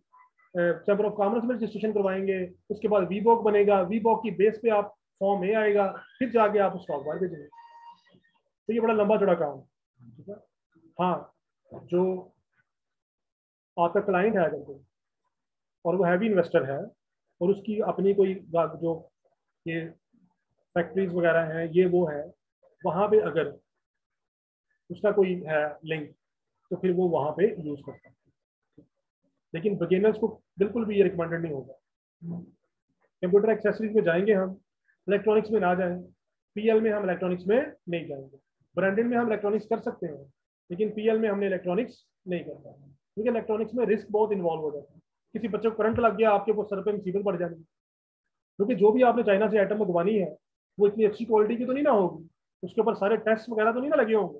[SPEAKER 1] चैम्बर ऑफ कॉमर्स में रजिस्ट्रेशन करवाएंगे, उसके बाद वीबॉक बनेगा, वीबॉक की बेस पे आप फॉर्म ए आएगा, फिर जाके आप स्टॉक बाहर भेजेंगे। तो ये बड़ा लंबा चौड़ा काम है, ठीक है। हाँ, जो आपका क्लाइंट है अगर कोई और वो हैवी इन्वेस्टर है और उसकी अपनी कोई जो ये फैक्ट्रीज वगैरह हैं ये वो है, वहाँ पे अगर उसका कोई है लिंक तो फिर वो वहाँ पे यूज करता है। लेकिन बिगिनर्स को बिल्कुल भी ये रिकमेंडेड नहीं होगा। कंप्यूटर एक्सेसरीज में जाएंगे हम, इलेक्ट्रॉनिक्स में ना जाएं। पीएल में हम इलेक्ट्रॉनिक्स में नहीं जाएंगे। ब्रांडेड में हम इलेक्ट्रॉनिक्स कर सकते हैं, लेकिन पीएल में हमने इलेक्ट्रॉनिक्स नहीं करना, क्योंकि इलेक्ट्रॉनिक्स में रिस्क बहुत इन्वॉल्व हो जाता है। किसी बच्चे को करंट लग गया, आपके सर पे मुसीबत पड़ जाएगी, क्योंकि जो भी आपने चाइना से आइटम मंगवानी है वो इतनी अच्छी क्वालिटी की तो नहीं ना होगी, उसके ऊपर सारे टेस्ट वगैरह तो नहीं ना लगे होंगे,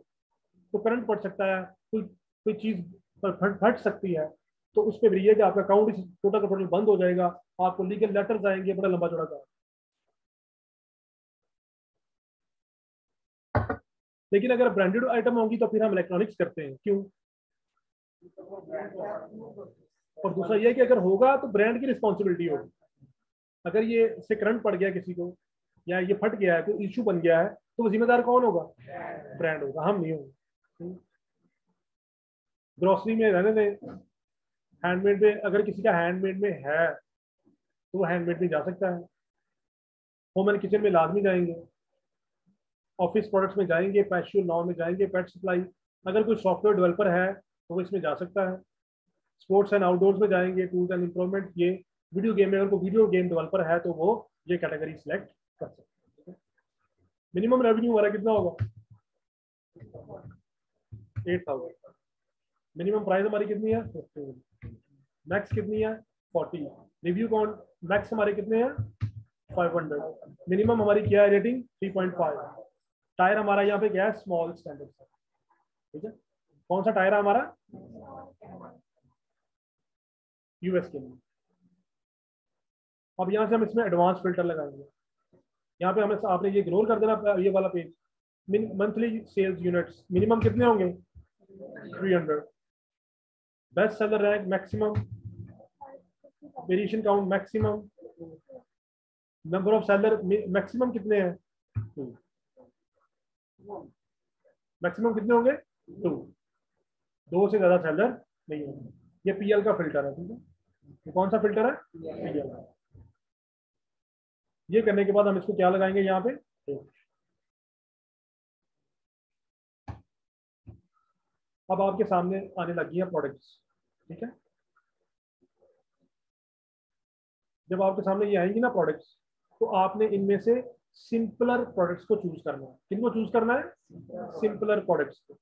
[SPEAKER 1] तो करंट पड़ सकता है, कोई चीज़ फट सकती है, तो उस पर भी कि आपका अकाउंट टोटल का टोटल बंद हो जाएगा, आपको लीगल लेटर्स आएंगे, बड़ा लंबा चौड़ा काम। लेकिन अगर ब्रांडेड आइटम होगी तो फिर हम इलेक्ट्रॉनिक्स करते हैं, क्यों? और दूसरा ये कि अगर होगा तो ब्रांड की रिस्पॉन्सिबिलिटी होगी। अगर ये से करंट पड़ गया किसी को, या ये फट गया है, कोई इशू बन गया है, तो वो जिम्मेदार कौन होगा? ब्रांड होगा, हम नहीं होंगे। ग्रोसरी में रहने दें, हैंडमेड में अगर किसी का हैंडमेड में है तो वो हैंडमेड में जा सकता है। होम एंड किचन में लाजमी जाएंगे, ऑफिस प्रोडक्ट्स में जाएंगे, पैशुअल लॉ में जाएंगे, पेट सप्लाई, अगर कोई सॉफ्टवेयर डेवलपर है तो वो इसमें जा सकता है। स्पोर्ट्स एंड आउटडोर्स में जाएंगे, टूल्स एंड इम्प्रूवमेंट, ये वीडियो गेम में अगर कोई वीडियो गेम डेवलपर है तो वो ये कैटेगरी सिलेक्ट कर सकते हैं। मिनिमम रेवेन्यू हमारा कितना होगा? 8,000। मिनिमम प्राइस हमारी कितनी है? 15। मैक्स कितनी है? 40। रिव्यू काउंट मैक्स हमारे कितने हैं? 500। मिनिमम हमारी क्या है रेटिंग? 3.5। टायर हमारा यहाँ पे क्या है? Small standard. ठीक है, कौन सा टायर है हमारा? यूएस के लिए। अब यहाँ से हम इसमें एडवांस फिल्टर लगाएंगे। यहाँ पे हमें आपने ये इग्नोर कर देना, ये वाला page. Monthly sales units minimum कितने होंगे? 300। Best seller rank maximum, variation count maximum, number of seller maximum कितने हैं? 2। मैक्सिमम कितने होंगे? 2। 2 से ज्यादा सेलर नहीं होंगे। ये पीएल का फिल्टर है। ठीक है, ये कौन सा फिल्टर है? पीएल। ये करने के बाद हम इसको क्या लगाएंगे यहाँ पे? अब आपके सामने आने लगी है प्रोडक्ट्स। ठीक है, जब आपके सामने ये आएंगी ना प्रोडक्ट्स, तो आपने इनमें से सिंपलर प्रोडक्ट्स को चूज करना है। किनको चूज करना है? सिंपलर प्रोडक्ट्स को।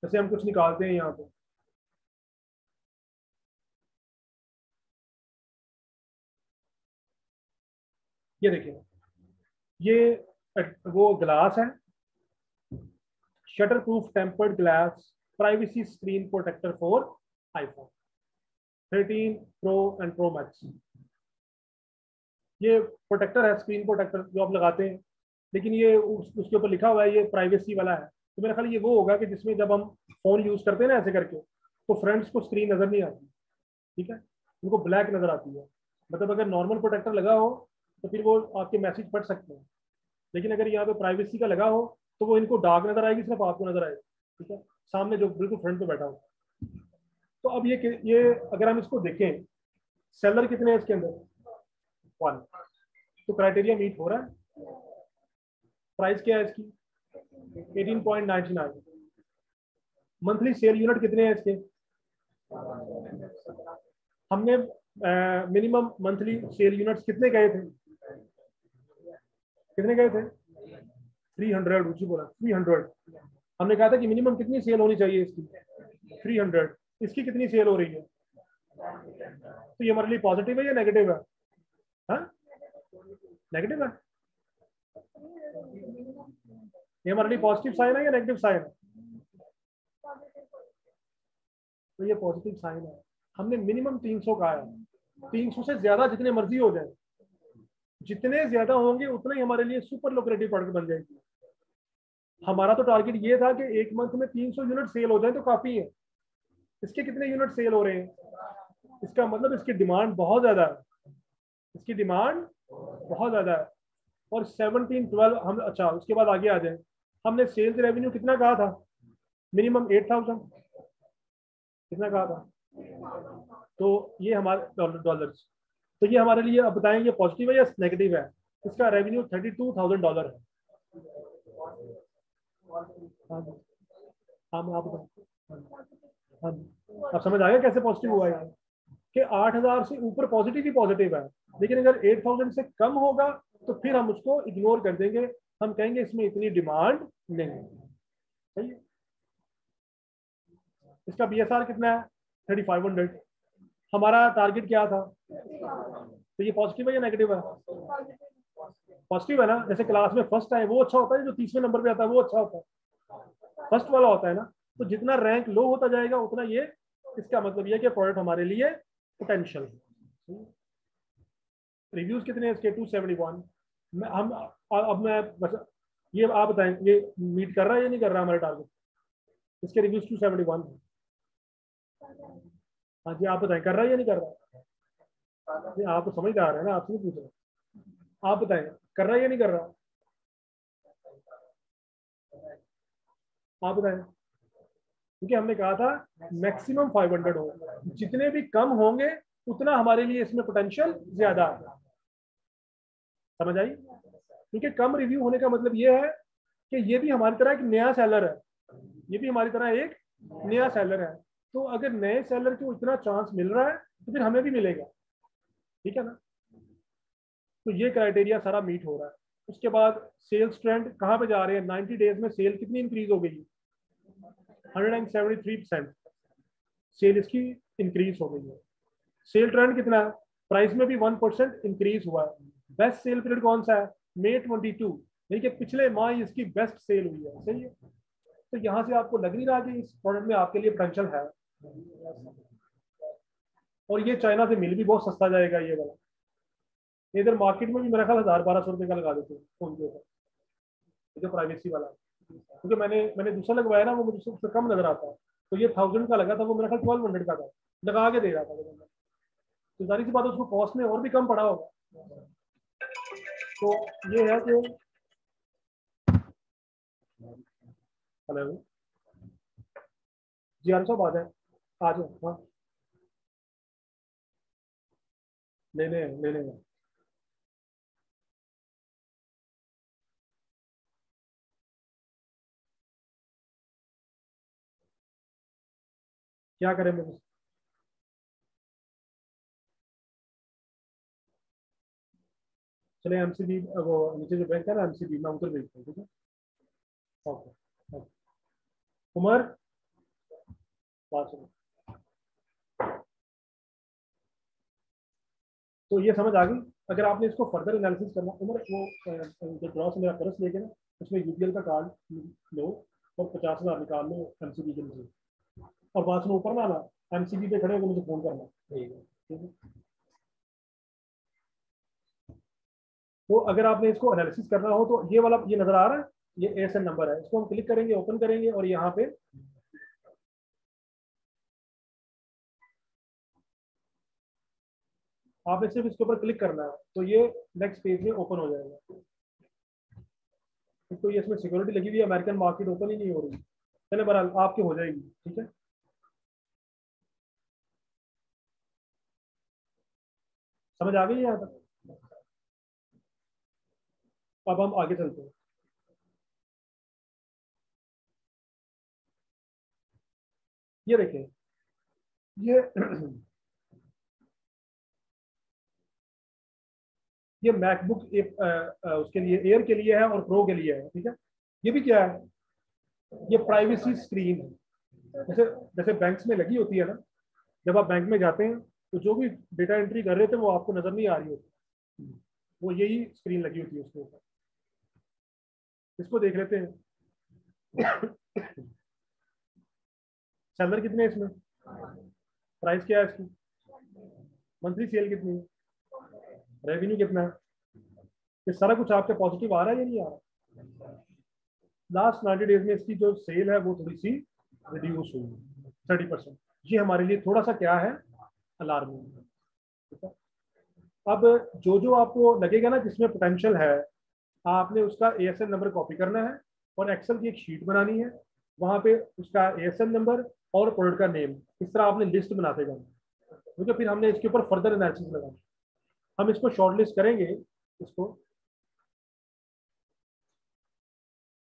[SPEAKER 1] जैसे हम कुछ निकालते हैं यहाँ पे, ये देखिए, ये वो ग्लास है, shatter proof tempered glass privacy screen protector for iPhone 13 pro and pro max. ये प्रोटेक्टर है, स्क्रीन प्रोटेक्टर जो आप लगाते हैं, लेकिन ये उसके ऊपर लिखा हुआ है ये प्राइवेसी वाला है। तो मेरा ख्याल ये वो होगा कि जिसमें जब हम फोन यूज करते हैं ना ऐसे करके, तो फ्रेंड्स को स्क्रीन नजर नहीं आती। ठीक है, उनको ब्लैक नजर आती है। मतलब अगर नॉर्मल प्रोटेक्टर लगा हो तो फिर वो आपके मैसेज पढ़ सकते हैं, लेकिन अगर यहाँ पे प्राइवेसी का लगा हो तो वो इनको डार्क नजर आएगी, सिर्फ आपको नजर आएगी। ठीक है, सामने जो बिल्कुल फ्रंट पे बैठा हो। तो अब ये अगर हम इसको देखें, सेलर कितने हैं इसके अंदर? 1। तो क्राइटेरिया मीट हो रहा है। प्राइस क्या है इसकी? 18.99। मंथली सेल यूनिट कितने हैं इसके? हमने मिनिमम मंथली सेल यूनिट्स कितने गए थे? कितने गए थे? 300। ऊंची बोला 300। हमने कहा था कि मिनिमम कितनी सेल होनी चाहिए इसकी? 300। इसकी कितनी सेल हो रही है? तो ये हमारे लिए पॉजिटिव है या नेगेटिव है? हाँ, नेगेटिव है। ये हमारे लिए पॉजिटिव साइन है या नेगेटिव साइन है? तो ये पॉजिटिव साइन है। हमने मिनिमम 300 कहा है। 300 से ज्यादा जितने मर्जी हो जाए, जितने ज्यादा होंगे उतना ही हमारे लिए सुपर लुक्रेटिव प्रोडक्ट बन जाएगी। हमारा तो टारगेट ये था कि एक मंथ में 300 यूनिट सेल हो जाए तो काफी है। इसके कितने यूनिट सेल हो रहे हैं? इसका मतलब इसकी डिमांड बहुत ज्यादा है। इसकी डिमांड बहुत ज्यादा है। और 17-12 हम, अच्छा उसके बाद आगे आ जाए, हमने सेल्स रेवेन्यू कितना कहा था? मिनिमम 8,000। कितना कहा था? तो ये हमारे डॉलर्स। तो ये हमारे लिए अब बताएं ये पॉजिटिव है या नेगेटिव है? इसका रेवेन्यू $32,000 है। हाँ जी, हाँ आप बताएं। हाँ जी, अब समझ आ गया कैसे पॉजिटिव हुआ है? कि 8,000 से ऊपर पॉजिटिव ही पॉजिटिव है, लेकिन अगर 8,000 से कम होगा तो फिर हम उसको इग्नोर कर देंगे, हम कहेंगे इसमें इतनी डिमांड नहीं है। सही है। इसका BSR कितना है 3500। हमारा टारगेट क्या था, तो ये पॉजिटिव है या नेगेटिव है? पॉजिटिव है ना। जैसे क्लास में फर्स्ट आए वो अच्छा होता है, जो 30वें नंबर पे आता है वो अच्छा होता है, फर्स्ट वाला होता है ना। तो जितना रैंक लो होता जाएगा उतना ये, इसका मतलब ये कि प्रोडक्ट हमारे लिए पोटेंशियल है। रिव्यूज कितने हैं इसके 271। हम अब मैं बस ये आप बताएं, ये मीट कर रहा है या नहीं कर रहा हमारा टारगेट? इसके रिव्यूज 271 है। हाँ जी आप बताएं, कर रहा है या नहीं कर रहा? नहीं आप तो समझदार है ना, आपसे नहीं पूछ रहे, आप बताएं कर रहा है या नहीं कर रहा? आप बताएं, क्योंकि हमने कहा था मैक्सिमम 500 हो, जितने भी कम होंगे उतना हमारे लिए इसमें पोटेंशियल ज्यादा है। समझ आई? क्योंकि कम रिव्यू होने का मतलब ये है कि ये भी हमारी तरह एक नया सेलर है, ये भी हमारी तरह एक नया सेलर है। तो अगर नए सेलर को इतना चांस मिल रहा है तो फिर हमें भी मिलेगा, ठीक है ना। तो ये क्राइटेरिया सारा मीट हो रहा है। उसके बाद सेल्स ट्रेंड कहाँ पे जा रहे हैं, 90 डेज में सेल कितनी इंक्रीज हो गई? 173% सेल इसकी इंक्रीज हो गई है। सेल ट्रेंड कितना है? प्राइस में भी 1% इंक्रीज हुआ है। बेस्ट सेल पीरियड कौन सा है? May 22, यानी कि पिछले माह इसकी बेस्ट सेल हुई है। सही है। तो यहाँ से आपको लग नहीं रहा कि इस प्रोडक्ट में आपके लिए पोटेंशियल है। और ये चाइना से मिल भी बहुत सस्ता जाएगा ये वाला। इधर मार्केट में भी मेरा ख्याल 1,000-1,200 रुपये का लगा देते हैं फोन के ऊपर, जो प्राइवेसी वाला है। क्योंकि मैंने दूसरा लगवाया ना, वो मुझे उससे कम नजर आता है। तो ये 1000 का लगा था, वो मेरा ख्याल 1200 का था, लगा के दे रहा था वो बंदा। तो जारी सी बात है उसको कॉस्ट में और भी कम पड़ा होगा। तो ये है कि हेलो जी, साहब आ जाए, आ जाए। हाँ लेने क्या करें मुझे? चले MCB, वो नीचे जो बैंक है ना MCB, मैं उधर भेजता हूँ, ठीक है। Okay okay. उमर बात सुनो। तो ये समझ आ गई। अगर आपने इसको फर्दर एनालिसिस करना, उमर वो जो ड्रॉ से मेरा पर्स लेके ना, उसमें UPL का कार्ड लो और 50,000 निकाल लो MCB के नीचे, और बात सुनो ऊपर ना आना, MCB पे खड़े होकर मुझे फोन करना। ठीक है। तो अगर आपने इसको एनालिसिस करना हो तो ये वाला, ये नजर आ रहा है, ये ASN नंबर है, इसको हम क्लिक करेंगे, ओपन करेंगे, और यहाँ पे आपने सिर्फ इसके ऊपर क्लिक करना है, तो ये नेक्स्ट पेज में ओपन हो जाएगा। तो ये इसमें सिक्योरिटी लगी हुई है, अमेरिकन मार्केट ओपन ही नहीं हो रही। चले बहरहाल आपकी हो जाएगी, ठीक है। समझ आ गई यहाँ तक? अब हम आगे चलते हैं। ये देखें, ये ये मैकबुक उसके लिए, एयर के लिए है और प्रो के लिए है, ठीक है। ये भी क्या है, ये प्राइवेसी स्क्रीन है, जैसे जैसे बैंक्स में लगी होती है ना। जब आप बैंक में जाते हैं तो जो भी डेटा एंट्री कर रहे थे वो आपको नजर नहीं आ रही होती, वो यही स्क्रीन लगी होती है उसके ऊपर। इसको देख लेते हैं। सेलर कितने हैं इसमें, प्राइस क्या है इसकी, मंथली सेल कितनी है, रेवेन्यू कितना है, ये सारा कुछ आपके पॉजिटिव आ रहा है या नहीं आ रहा? लास्ट 90 डेज में इसकी जो सेल है वो थोड़ी सी रिड्यूस हुई है 30%। ये हमारे लिए थोड़ा सा क्या है, अलार्मिंग है, ठीक है। अब जो जो आपको लगेगा ना जिसमें पोटेंशियल है, आपने उसका ASN नंबर कॉपी करना है और एक्सेल की एक शीट बनानी है, वहां पे उसका ASN नंबर और प्रोडक्ट का नेम, इस तरह आपने लिस्ट बनाते जाना, क्योंकि फिर हमने इसके ऊपर फर्दर एनालिसिस लगाना। हम इसको शॉर्टलिस्ट करेंगे इसको,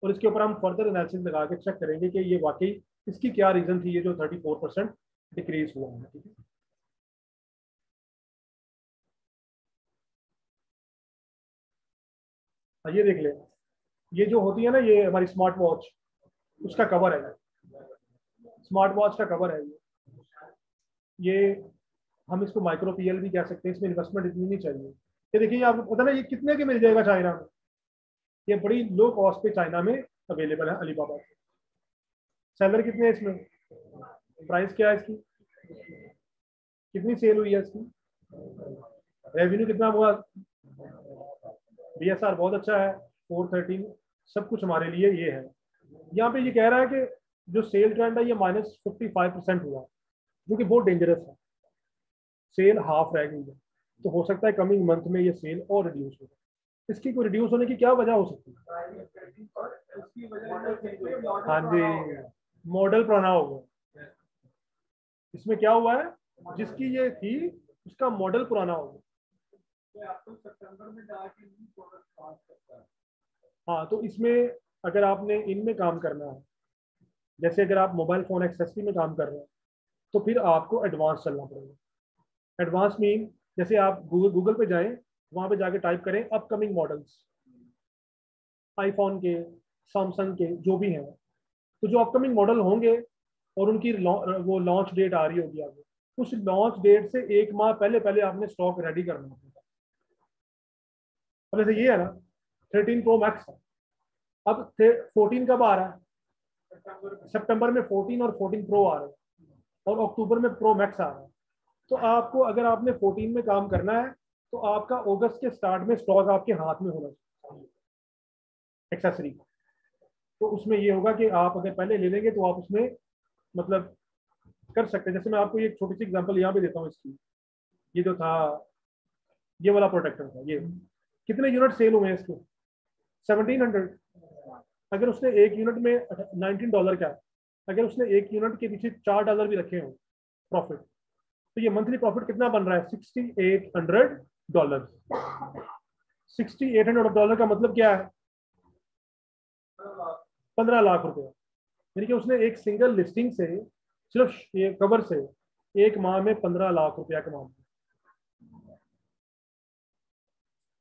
[SPEAKER 1] और इसके ऊपर हम फर्दर एनालिसिस लगा के चेक करेंगे कि ये वाकई इसकी क्या रीजन थी, ये जो 34% डिक्रीज हुआ है, ठीक है। ये देख ले, ये जो होती है ना, ये हमारी स्मार्ट वॉच, उसका कवर है, स्मार्ट वॉच का कवर है ये हम इसको माइक्रो पीएल भी कह सकते हैं। इसमें इन्वेस्टमेंट इतनी नहीं चाहिए। ये देखिए, आपको पता ना ये कितने के मिल जाएगा चाइना में, ये बड़ी लो कॉस्ट पे चाइना में अवेलेबल है अलीबाबा से। सेलर कितने हैं इसमें, प्राइस क्या है इसकी, कितनी सेल हुई है इसकी, रेवेन्यू कितना हुआ, बीएसआर बहुत अच्छा है 413, सब कुछ हमारे लिए ये है। यहाँ पे ये कह रहा है कि जो सेल ट्रेंड है ये -55% हुआ, जो कि बहुत डेंजरस है। सेल हाफ रह गई है, तो हो सकता है कमिंग मंथ में ये सेल और रिड्यूस हो। इसकी कोई रिड्यूस होने की क्या वजह हो सकती है? हाँ जी, मॉडल पुराना हो गया। इसमें क्या हुआ है, जिसकी ये थी उसका मॉडल पुराना हो गया। हाँ, तो इसमें अगर आपने इनमें काम करना है, जैसे अगर आप मोबाइल फोन एक्सेसरी में काम कर रहे हैं, तो फिर आपको एडवांस चलना पड़ेगा। एडवांस मीन जैसे आप गूगल पे जाएं, वहां पे जाके टाइप करें अपकमिंग मॉडल्स, आईफोन के, सैमसंग के, जो भी हैं, तो जो अपकमिंग मॉडल होंगे और उनकी वो लॉन्च डेट आ रही होगी आगे, उस लॉन्च डेट से 1 माह पहले पहले आपने स्टॉक रेडी करना होगा। अब जैसे ये है ना 13 प्रो मैक्स, अब 14 कब आ रहा है, सितंबर में 14 और 14 प्रो आ रहे हैं, और अक्टूबर में प्रो मैक्स आ रहा है। तो आपको अगर आपने 14 में काम करना है, तो आपका अगस्त के स्टार्ट में स्टॉक आपके हाथ में होना चाहिए एक्सेसरी। तो उसमें ये होगा कि आप अगर पहले ले लेंगे तो आप उसमें मतलब कर सकते हैं। जैसे मैं आपको एक छोटी सी एग्जांपल यहाँ पे देता हूँ इसकी। ये जो था, ये वाला प्रोटेक्टर था, ये कितने यूनिट सेल हुए हैं इसके, 1700। अगर उसने एक यूनिट में $19 का, अगर उसने एक यूनिट के पीछे $4 भी रखे हो प्रॉफिट, तो ये मंथली प्रॉफिट कितना बन रहा है, $6800। $6800 का मतलब क्या है, 15 लाख रुपए। यानी कि उसने एक सिंगल लिस्टिंग से, सिर्फ ये कवर से, 1 माह में 15 लाख रुपया कमा।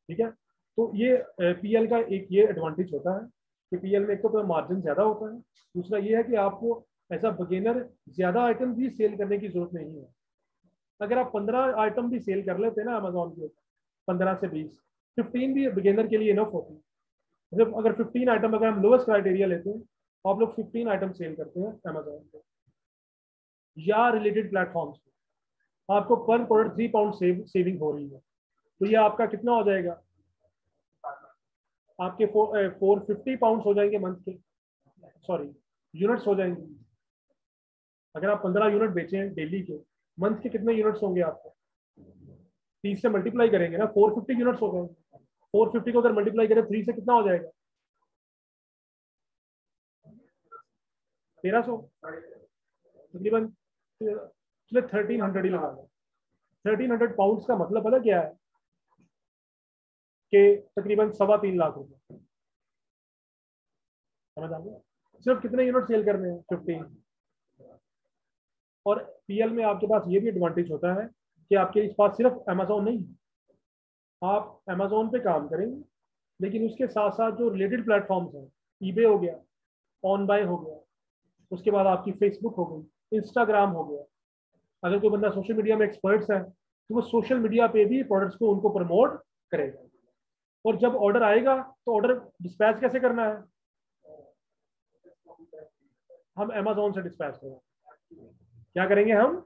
[SPEAKER 1] ठीक है, तो ये पीएल का एक ये एडवांटेज होता है कि पीएल में एक तो मार्जिन ज्यादा होता है, दूसरा ये है कि आपको एज अ बिगिनर ज्यादा आइटम भी सेल करने की जरूरत नहीं है। अगर आप 15 आइटम भी सेल कर लेते हैं ना अमेजोन के, 15 से 20, 15 भी बिगिनर के लिए इनफ होती है। जब अगर 15 आइटम, अगर हम लोएस्ट क्राइटेरिया लेते हैं, तो आप लोग 15 आइटम सेल करते हैं अमेजोन पे या रिलेटेड प्लेटफॉर्म्स पे, आपको पर प्रोडक्ट 3 पाउंड सेविंग हो रही है। तो ये आपका कितना हो जाएगा, आपके 450 पाउंड हो जाएंगे मंथ के, सॉरी यूनिट्स हो जाएंगे। अगर आप 15 यूनिट बेचें डेली के, मंथ के कितने यूनिट्स होंगे आपको, 30 से मल्टीप्लाई करेंगे ना, 450 यूनिट्स हो जाएंगे। 450 को अगर मल्टीप्लाई करें 3 से कितना हो जाएगा, 1300 तकरीबन। 1300 ही लगा, 1300 पाउंड का मतलब पता क्या है कि तकरीबन 3.25 लाख रुपए। समझ आ गया, सिर्फ कितने यूनिट सेल करने हैं, 15। और पीएल में आपके पास ये भी एडवांटेज होता है कि आपके पास सिर्फ अमेजोन नहीं, आप अमेजोन पे काम करेंगे, लेकिन उसके साथ साथ जो रिलेटेड प्लेटफॉर्म्स हैं, ईबे हो गया, ऑन बाय हो गया, उसके बाद आपकी फेसबुक हो गई, इंस्टाग्राम हो गया। अगर कोई बंदा सोशल मीडिया में एक्सपर्ट्स है, तो वो सोशल मीडिया पे भी प्रोडक्ट्स को उनको प्रमोट करेगा। और जब ऑर्डर आएगा तो ऑर्डर डिस्पैच कैसे करना है, हम अमेजोन से डिस्पैच करेंगे। क्या करेंगे हम,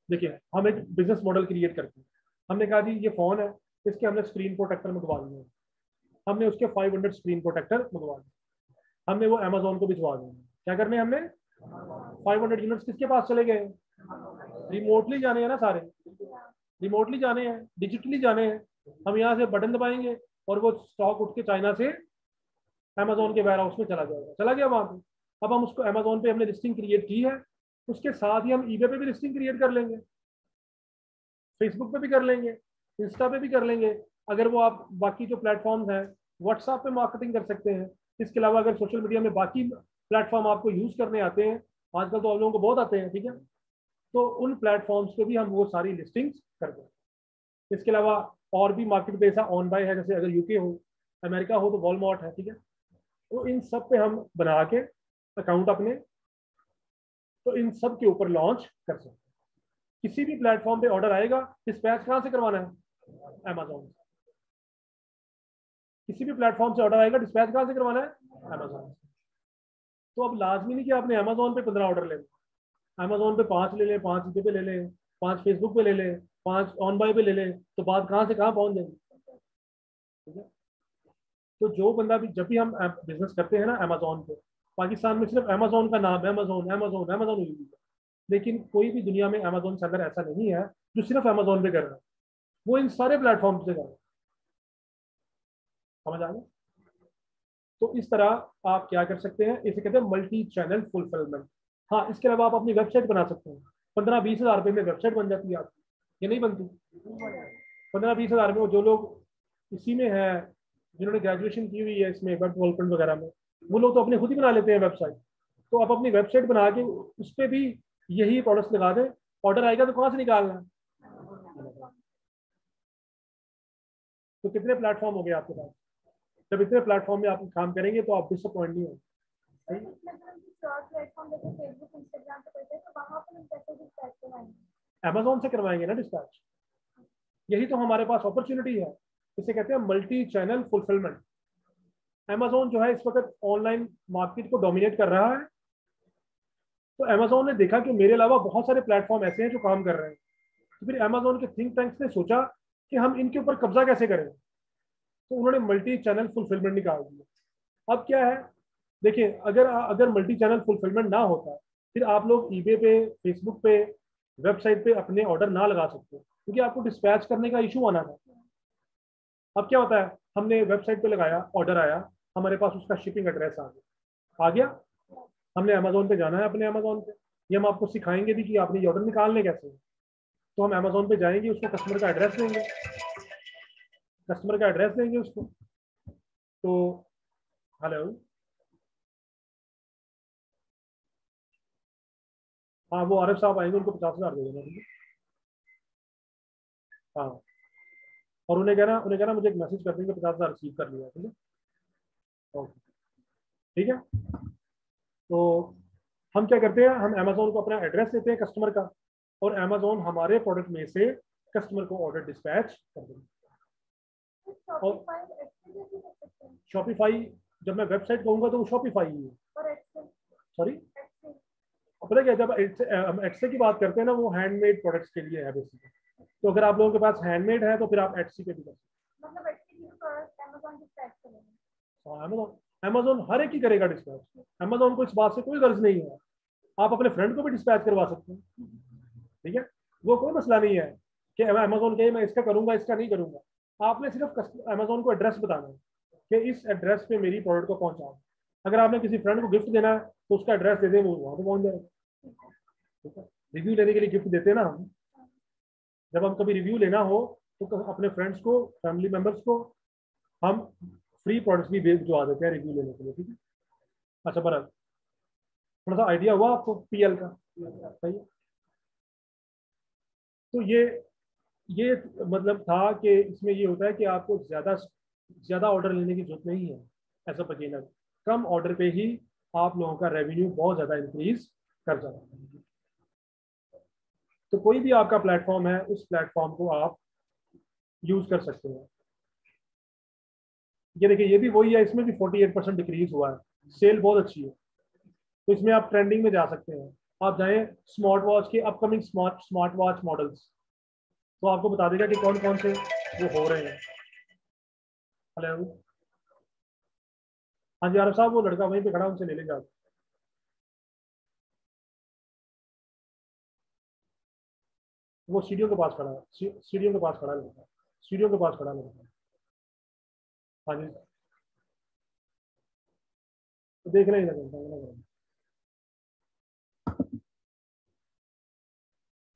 [SPEAKER 1] देखिए हम एक बिजनेस मॉडल क्रिएट करते हैं। हमने कहा जी ये फोन है, इसके हमने स्क्रीन प्रोटेक्टर मंगवा लिए, हमने उसके 500 स्क्रीन प्रोटेक्टर मंगवा लिए, हमने वो अमेजोन को भिजवा दिए। क्या करने हमने, 500 यूनिट्स किसके पास चले गए, रिमोटली जाने हैं ना सारे, रिमोटली जाने हैं, डिजिटली जाने हैं। हम यहाँ से बटन दबाएंगे और वो स्टॉक उठ के चाइना से अमेजोन के वेयर हाउस में चला जाएगा, चला गया वहां पे। अब हम उसको अमेजोन पे हमने लिस्टिंग क्रिएट की है, उसके साथ ही हम ईबे पे भी लिस्टिंग क्रिएट कर लेंगे, फेसबुक पे भी कर लेंगे, इंस्टा पे भी कर लेंगे। अगर वो आप बाकी जो प्लेटफॉर्म्स हैं, व्हाट्सएप पे मार्केटिंग कर सकते हैं। इसके अलावा अगर सोशल मीडिया में बाकी प्लेटफॉर्म आपको यूज करने आते हैं, आजकल तो आप लोगों को बहुत आते हैं, ठीक है, तो उन प्लेटफॉर्म्स पे भी हम वो सारी लिस्टिंग्स कर दें। इसके अलावा और भी मार्केट प्लेस है, ऑन बाय है, जैसे अगर यूके हो अमेरिका हो तो वॉलमार्ट है, ठीक है। तो इन सब पे हम बना के अकाउंट अपने, तो इन सब के ऊपर लॉन्च कर सकते हैं। किसी भी प्लेटफॉर्म पे ऑर्डर आएगा, डिस्पैच कहाँ से करवाना है? अमेजोन। किसी भी प्लेटफॉर्म से ऑर्डर आएगा, डिस्पैच कहाँ से करवाना है? अमेजोन। तो अब लाजमी नहीं कि आपने अमेजोन पे 15 ऑर्डर ले लें, अमेजोन पे 5 ले लें, 5 इधर पे ले लें, 5 फेसबुक पे ले लें, 5 ऑन बाय पे ले लें, तो बात कहाँ से कहाँ पहुंच जाएगी, ठीक है। तो जो बंदा भी, जब भी हम बिजनेस करते हैं ना अमेजोन पे, पाकिस्तान में सिर्फ अमेजोन का नाम, अमेजोन अमेजोन अमेजोन यूज है, लेकिन कोई भी दुनिया में अमेजोन सेलर ऐसा नहीं है जो सिर्फ अमेजोन पे कर रहा है, वो इन सारे प्लेटफॉर्म से कर रहा है। समझ आ गया? तो इस तरह आप क्या कर सकते हैं, इसे कहते हैं मल्टी चैनल फुलफिलमेंट। हाँ, इसके अलावा आप अपनी वेबसाइट बना सकते हैं। 15-20 हज़ार रुपये में वेबसाइट बन जाती है आपकी, ये नहीं बनती? 15-20 हज़ार में जो लोग इसी में है, जिन्होंने ग्रेजुएशन की हुई है इसमें वेब डेवलपमेंट वगैरह में, वो लोग तो अपने खुद ही बना लेते हैं वेबसाइट। तो आप अपनी वेबसाइट बना के उस पर भी यही प्रोडक्ट्स लगा दें, ऑर्डर आएगा तो कहाँ से निकालना है? तो कितने प्लेटफॉर्म हो गए आपके पास? जब इतने प्लेटफॉर्म में आप काम करेंगे तो आप डिसअपॉइंट नहीं होंगे। अमेजोन से करवाएंगे ना डिस्पैच, यही तो हमारे पास अपॉर्चुनिटी है, इसे कहते हैं मल्टी चैनल फुलफिलमेंट। अमेजोन जो है इस वक्त ऑनलाइन मार्केट को डोमिनेट कर रहा है, तो अमेजोन ने देखा कि मेरे अलावा बहुत सारे प्लेटफॉर्म ऐसे हैं जो काम कर रहे हैं, तो फिर अमेजोन के थिंक टैंक्स ने सोचा कि हम इनके ऊपर कब्जा कैसे करें, तो उन्होंने मल्टी चैनल फुलफिलमेंट निकाल दिया। अब क्या है, देखिए, अगर अगर मल्टी चैनल फुलफिलमेंट ना होता, फिर आप लोग ईबे पे, फेसबुक पे, वेबसाइट पे अपने ऑर्डर ना लगा सकते, क्योंकि आपको डिस्पैच करने का इशू आना था। अब क्या होता है, हमने वेबसाइट पे लगाया, ऑर्डर आया, हमारे पास उसका शिपिंग एड्रेस आ गया, हमने अमेजोन पे जाना है, अपने अमेजोन पे, ये हम आपको सिखाएंगे भी कि आपने ये ऑर्डर निकालने कैसे हैं। तो हम अमेजोन पे जाएंगे, उसको कस्टमर का एड्रेस देंगे, उसको। तो हेलो, हाँ, वो आरिफ साहब आएंगे, उनको 50,000 दे देना, ठीक है। हाँ, और उन्हें कहना मुझे एक मैसेज कर देंगे 50,000 रिसीव कर लिया, ठीक है। ओके, ठीक है। तो हम क्या करते हैं, हम अमेजोन को अपना एड्रेस देते हैं कस्टमर का, और अमेजोन हमारे प्रोडक्ट में से कस्टमर को ऑर्डर डिस्पैच कर देंगे। और शॉपिफाई, जब मैं वेबसाइट कहूंगा तो वो शॉपिफाई ही है। सॉरी, पता क्या, जब एटसे की बात करते हैं ना, वो हैंडमेड प्रोडक्ट्स के लिए है बेसिकली। तो अगर आप लोगों के पास हैंडमेड है तो फिर आप एटसी पे भी कर सकते हैं। अमेजोन अमेजोन हर एक ही करेगा डिस्पैच, अमेजोन को इस बात से कोई गर्ज नहीं है, आप अपने फ्रेंड को भी डिस्पैच करवा सकते हैं, ठीक है। वो कोई मसला नहीं है कि अमेजोन के मैं इसका करूंगा, इसका नहीं करूंगा। आपने सिर्फ अमेजोन को एड्रेस बताना है कि इस एड्रेस पे मेरी प्रोडक्ट को पहुंचाओ। अगर आपने किसी फ्रेंड को गिफ्ट देना है तो उसका एड्रेस दे दें, वो वहाँ पे पहुंच जाएगा, ठीक है। रिव्यू लेने के लिए गिफ्ट देते हैं ना हम, जब हम कभी रिव्यू लेना हो तो अपने फ्रेंड्स को, फैमिली मेंबर्स को हम फ्री प्रोडक्ट्स भी भिजवा देते हैं रिव्यू लेने के लिए, ठीक है। अच्छा, बराबर, थोड़ा सा आइडिया हुआ आपको पीएल का, सही है। तो ये मतलब था कि इसमें ये होता है कि आपको ज़्यादा ज़्यादा ऑर्डर लेने की जरूरत नहीं है एज अ बिगिनर, कम ऑर्डर पे ही आप लोगों का रेवेन्यू बहुत ज़्यादा इंक्रीज कर जाता है। तो कोई भी आपका प्लेटफॉर्म है, उस प्लेटफॉर्म को आप यूज कर सकते हैं। ये देखिए, ये भी वही है, इसमें भी 48% डिक्रीज हुआ है, सेल बहुत अच्छी है। तो इसमें आप ट्रेंडिंग में जा सकते हैं, आप जाएं स्मार्ट वॉच के अपकमिंग स्मार्ट वॉच मॉडल्स, तो आपको बता देगा कि कौन कौन से वो हो रहे हैं। हेलो, हाँ जी आरफ साहब, वो लड़का वहीं पे खड़ा, उनसे ले जाओ। वो सीढ़ियों के पास खड़ा है, सीढ़ियों के पास खड़ा है, सीढ़ियों के पास खड़ा है। हाँ जी, तो देख रहे हैं।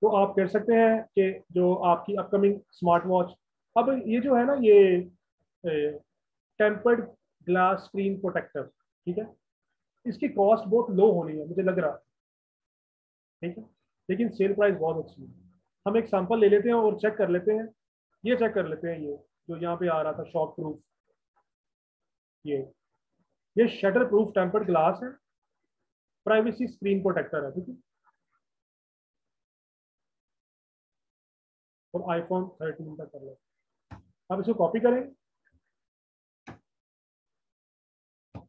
[SPEAKER 1] तो आप कर सकते हैं कि जो आपकी अपकमिंग स्मार्ट वॉच, अब ये जो है ना, ये टेम्पर्ड ग्लास स्क्रीन प्रोटेक्टर, ठीक है, इसकी कॉस्ट बहुत लो होनी है मुझे लग रहा है, ठीक है, लेकिन सेल प्राइस बहुत अच्छी है। हम एक सैंपल ले लेते हैं और चेक कर लेते हैं, ये चेक कर लेते हैं, ये जो यहाँ पे आ रहा था शॉक प्रूफ, ये शटर प्रूफ टेम्पर्ड ग्लास है, प्राइवेसी स्क्रीन प्रोटेक्टर है, ठीक है। और आईफोन 13 का कर लो। आप इसको कॉपी करें,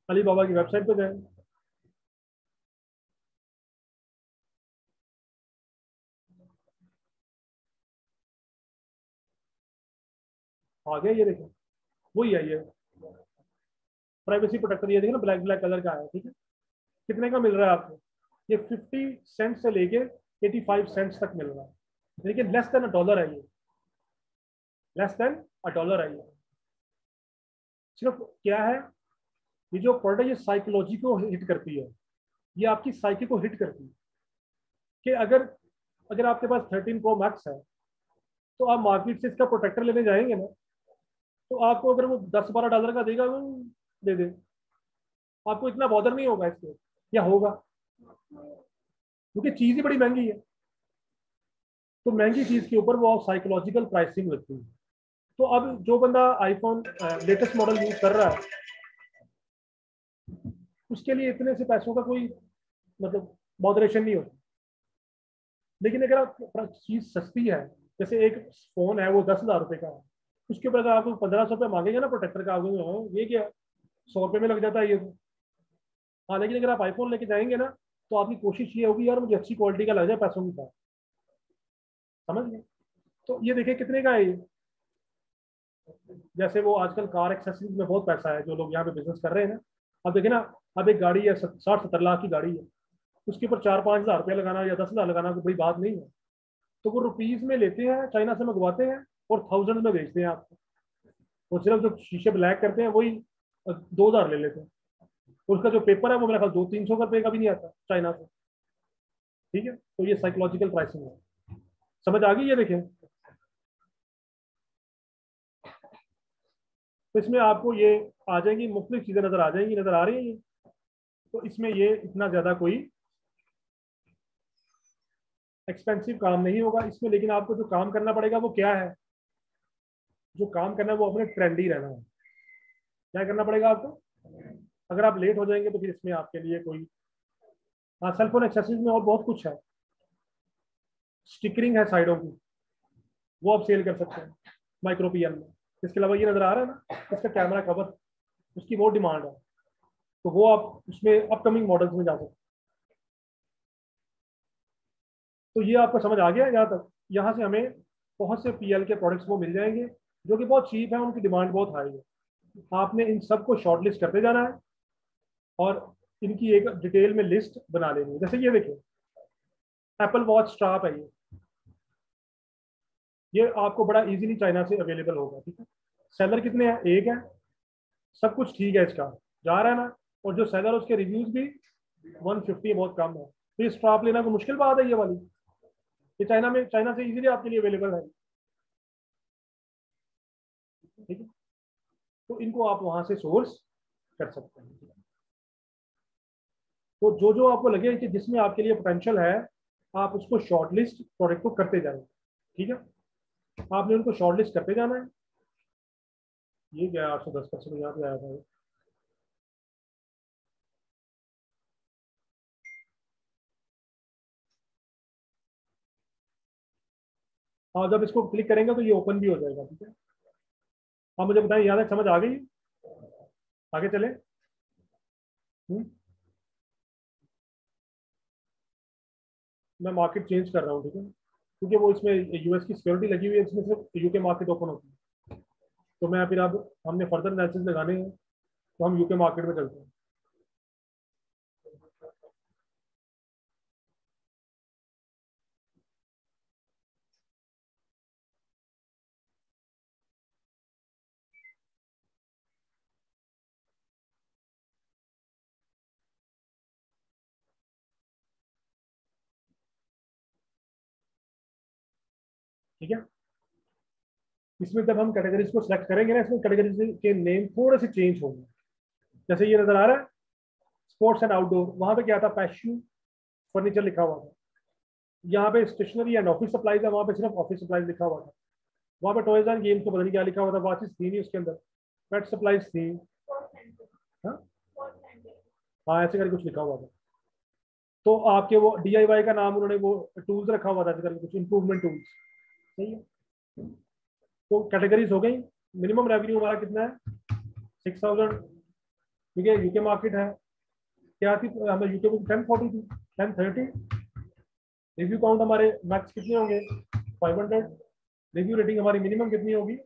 [SPEAKER 1] अलीबाबा की वेबसाइट पे जाएं, आ गया, ये देखें वही है, ये प्राइवेसी प्रोटेक्टर, ये देखें ना, ब्लैक ब्लैक कलर का है, ठीक है। कितने का मिल रहा है आपको? ये 50 सेंट से लेके 85 सेंट्स तक मिल रहा है, लेकिन लेस देन $1 है ये, लेस देन $1 है ये। सिर्फ क्या है, ये जो प्रोडक्ट है ये साइकोलॉजी को हिट करती है, ये आपकी साइकी को हिट करती है कि अगर अगर आपके पास 13 Pro Max है तो आप मार्केट से इसका प्रोटेक्टर लेने जाएंगे ना, तो आपको अगर वो $10-12 का देगा वो दे दे, आपको इतना बॉदर नहीं होगा इसके, या होगा, क्योंकि चीज़ ही बड़ी महंगी है। तो महंगी चीज़ के ऊपर वो साइकोलॉजिकल प्राइसिंग लगती है। तो अब जो बंदा आईफोन लेटेस्ट मॉडल यूज कर रहा है उसके लिए इतने से पैसों का कोई मतलब मॉडरेशन नहीं होता। लेकिन अगर आप चीज़ सस्ती है, जैसे एक फोन है वो 10,000 रुपये का है, उसके ऊपर अगर आपको 1500 रुपये मांगेगा ना प्रोटेक्टर का, ये क्या 100 रुपये में लग जाता है ये तो। हाँ, लेकिन अगर आप आईफोन लेके जाएंगे ना तो आपकी कोशिश ये होगी यार मुझे अच्छी क्वालिटी का लग जाए पैसों की साथ, समझ गए। तो ये देखिए कितने का है ये, जैसे वो आजकल कार एक्सेसरीज में बहुत पैसा है, जो लोग यहाँ पे बिजनेस कर रहे हैं ना। अब देखिए ना, अब एक गाड़ी है 60-70 लाख की गाड़ी है, उसके ऊपर 4-5 हज़ार रुपये लगाना या 10,000 लगाना कोई बड़ी बात नहीं है। तो वो रुपीज में लेते हैं, चाइना से मंगवाते हैं और 1000 में बेचते हैं आपको। वो सिर्फ जो शीशे ब्लैक करते हैं वही 2,000 ले लेते हैं, उसका जो पेपर है वो मेरा ख्याल 200-300 रुपये का भी नहीं आता चाइना से, ठीक है। तो ये साइकोलॉजिकल प्राइसिंग है, समझ आ गई। ये देखें, तो इसमें आपको ये आ जाएंगी, मुख्तलिफ चीज़ें नज़र आ जाएंगी, नज़र आ रही हैं ये। तो इसमें ये इतना ज़्यादा कोई एक्सपेंसिव काम नहीं होगा इसमें, लेकिन आपको जो काम करना पड़ेगा वो क्या है, जो काम करना है वो अपने ट्रेंडी रहना है। क्या करना पड़ेगा आपको? अगर आप लेट हो जाएंगे तो फिर इसमें आपके लिए कोई, हाँ, सेलफोन एक्सेसरीज में और बहुत कुछ है, स्टिकरिंग है साइडों की, वो आप सेल कर सकते हैं माइक्रो पीएल में। इसके अलावा ये नज़र आ रहा है ना, इसका कैमरा कवर, उसकी बहुत डिमांड है, तो वो आप उसमें अपकमिंग मॉडल्स में जा सकते हैं। तो ये आपको समझ आ गया यहाँ तक। यहाँ से हमें बहुत से पीएल के प्रोडक्ट्स वो मिल जाएंगे जो कि बहुत चीप है, उनकी डिमांड बहुत हाई है। आपने इन सब को शॉर्टलिस्ट करते जाना है और इनकी एक डिटेल में लिस्ट बना लेनी है। जैसे ये देखिए, एप्पल वॉच स्ट्रैप है, ये आपको बड़ा इजीली चाइना से अवेलेबल होगा, ठीक है। सेलर कितने हैं? एक है, सब कुछ ठीक है, इसका जा रहा है ना, और जो सेलर उसके रिव्यूज भी 150 बहुत कम है। तो ये स्ट्रैप लेना कोई मुश्किल बात है ये वाली, ये चाइना से इजीली आपके लिए अवेलेबल है, ठीक है। तो इनको आप वहां से सोर्स कर सकते हैं। तो जो जो आपको लगे कि जिसमें आपके लिए पोटेंशियल है, आप उसको शॉर्टलिस्ट प्रोडक्ट को करते जाएंगे, ठीक है। आपने उनको शॉर्टलिस्ट करते जाना है। ये क्या 810% यहाँ पे आया था। हाँ, जब इसको क्लिक करेंगे तो ये ओपन भी हो जाएगा, ठीक है। आप मुझे बताएं, यहाँ तक समझ आ गई? आगे चले। मैं मार्केट चेंज कर रहा हूँ, ठीक है, क्योंकि वो इसमें यूएस की सिक्योरिटी लगी हुई है, इसमें सिर्फ यूके मार्केट ओपन होती है। तो मैं फिर अब हमने फर्दर एनालिसिस लगाने हैं, तो हम यूके मार्केट में चलते हैं। ठीक है, इसमें जब हम कैटेगरीज को सिलेक्ट करेंगे ना, इसमें कैटेगरीज के नेम थोड़े से चेंज होंगे। जैसे ये नजर आ रहा है, स्पोर्ट्स एंड आउटडोर, वहां पे क्या था, पैशन फर्नीचर लिखा हुआ था। यहाँ पे स्टेशनरी एंड ऑफिस सप्लाईज है, वहाँ पे सिर्फ ऑफिस सप्लाईज लिखा हुआ था। वहाँ पे टॉयज एंड गेम्स को पता नहीं क्या लिखा हुआ था, वॉचेस थी नहीं उसके अंदर, पेट सप्लाईज थी, हाँ हाँ, ऐसे करके कुछ लिखा हुआ था। तो आपके वो DIY का नाम उन्होंने वो टूल्स रखा हुआ था, ऐसे करके कुछ इम्प्रूवमेंट टूल्स। सही है। तो कैटेगरीज हो गई। मिनिमम रेवेन्यू हमारा कितना है? 6,000। ठीक है, यूके मार्केट है। क्या थी हमें यूके में? 1040 थी, 1030। रिव्यू काउंट हमारे मैक्स कितने होंगे? 500। रिव्यू रेटिंग हमारी मिनिमम कितनी होगी?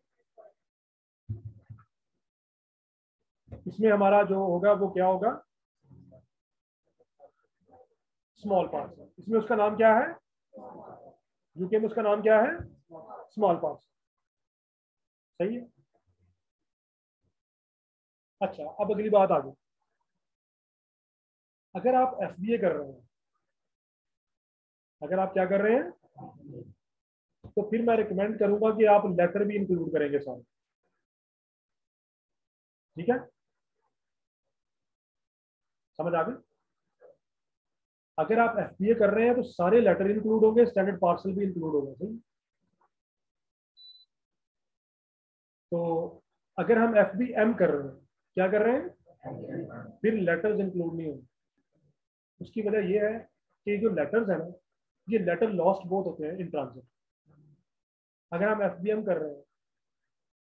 [SPEAKER 1] इसमें हमारा जो होगा वो क्या होगा? Small parts. इसमें उसका नाम क्या है? यूके में उसका नाम क्या है? Small parts. सही है। अच्छा, अब अगली बात आ गई। अगर आप FBA कर रहे हैं, अगर आप क्या कर रहे हैं, तो फिर मैं रिकमेंड करूंगा कि आप लेटर भी इंक्लूड करेंगे साथ। ठीक है, समझ आ गई? अगर आप FBA कर रहे हैं तो सारे लेटर इंक्लूड होंगे, स्टैंडर्ड पार्सल भी इंक्लूड होगा। सही। तो अगर हम FBM कर रहे हैं, क्या कर रहे हैं, फिर लेटर्स इंक्लूड नहीं होंगे। उसकी वजह यह है कि जो लेटर्स है ना, ये लेटर लॉस्ट बहुत होते हैं इन ट्रांजिट। अगर हम FBM कर रहे हैं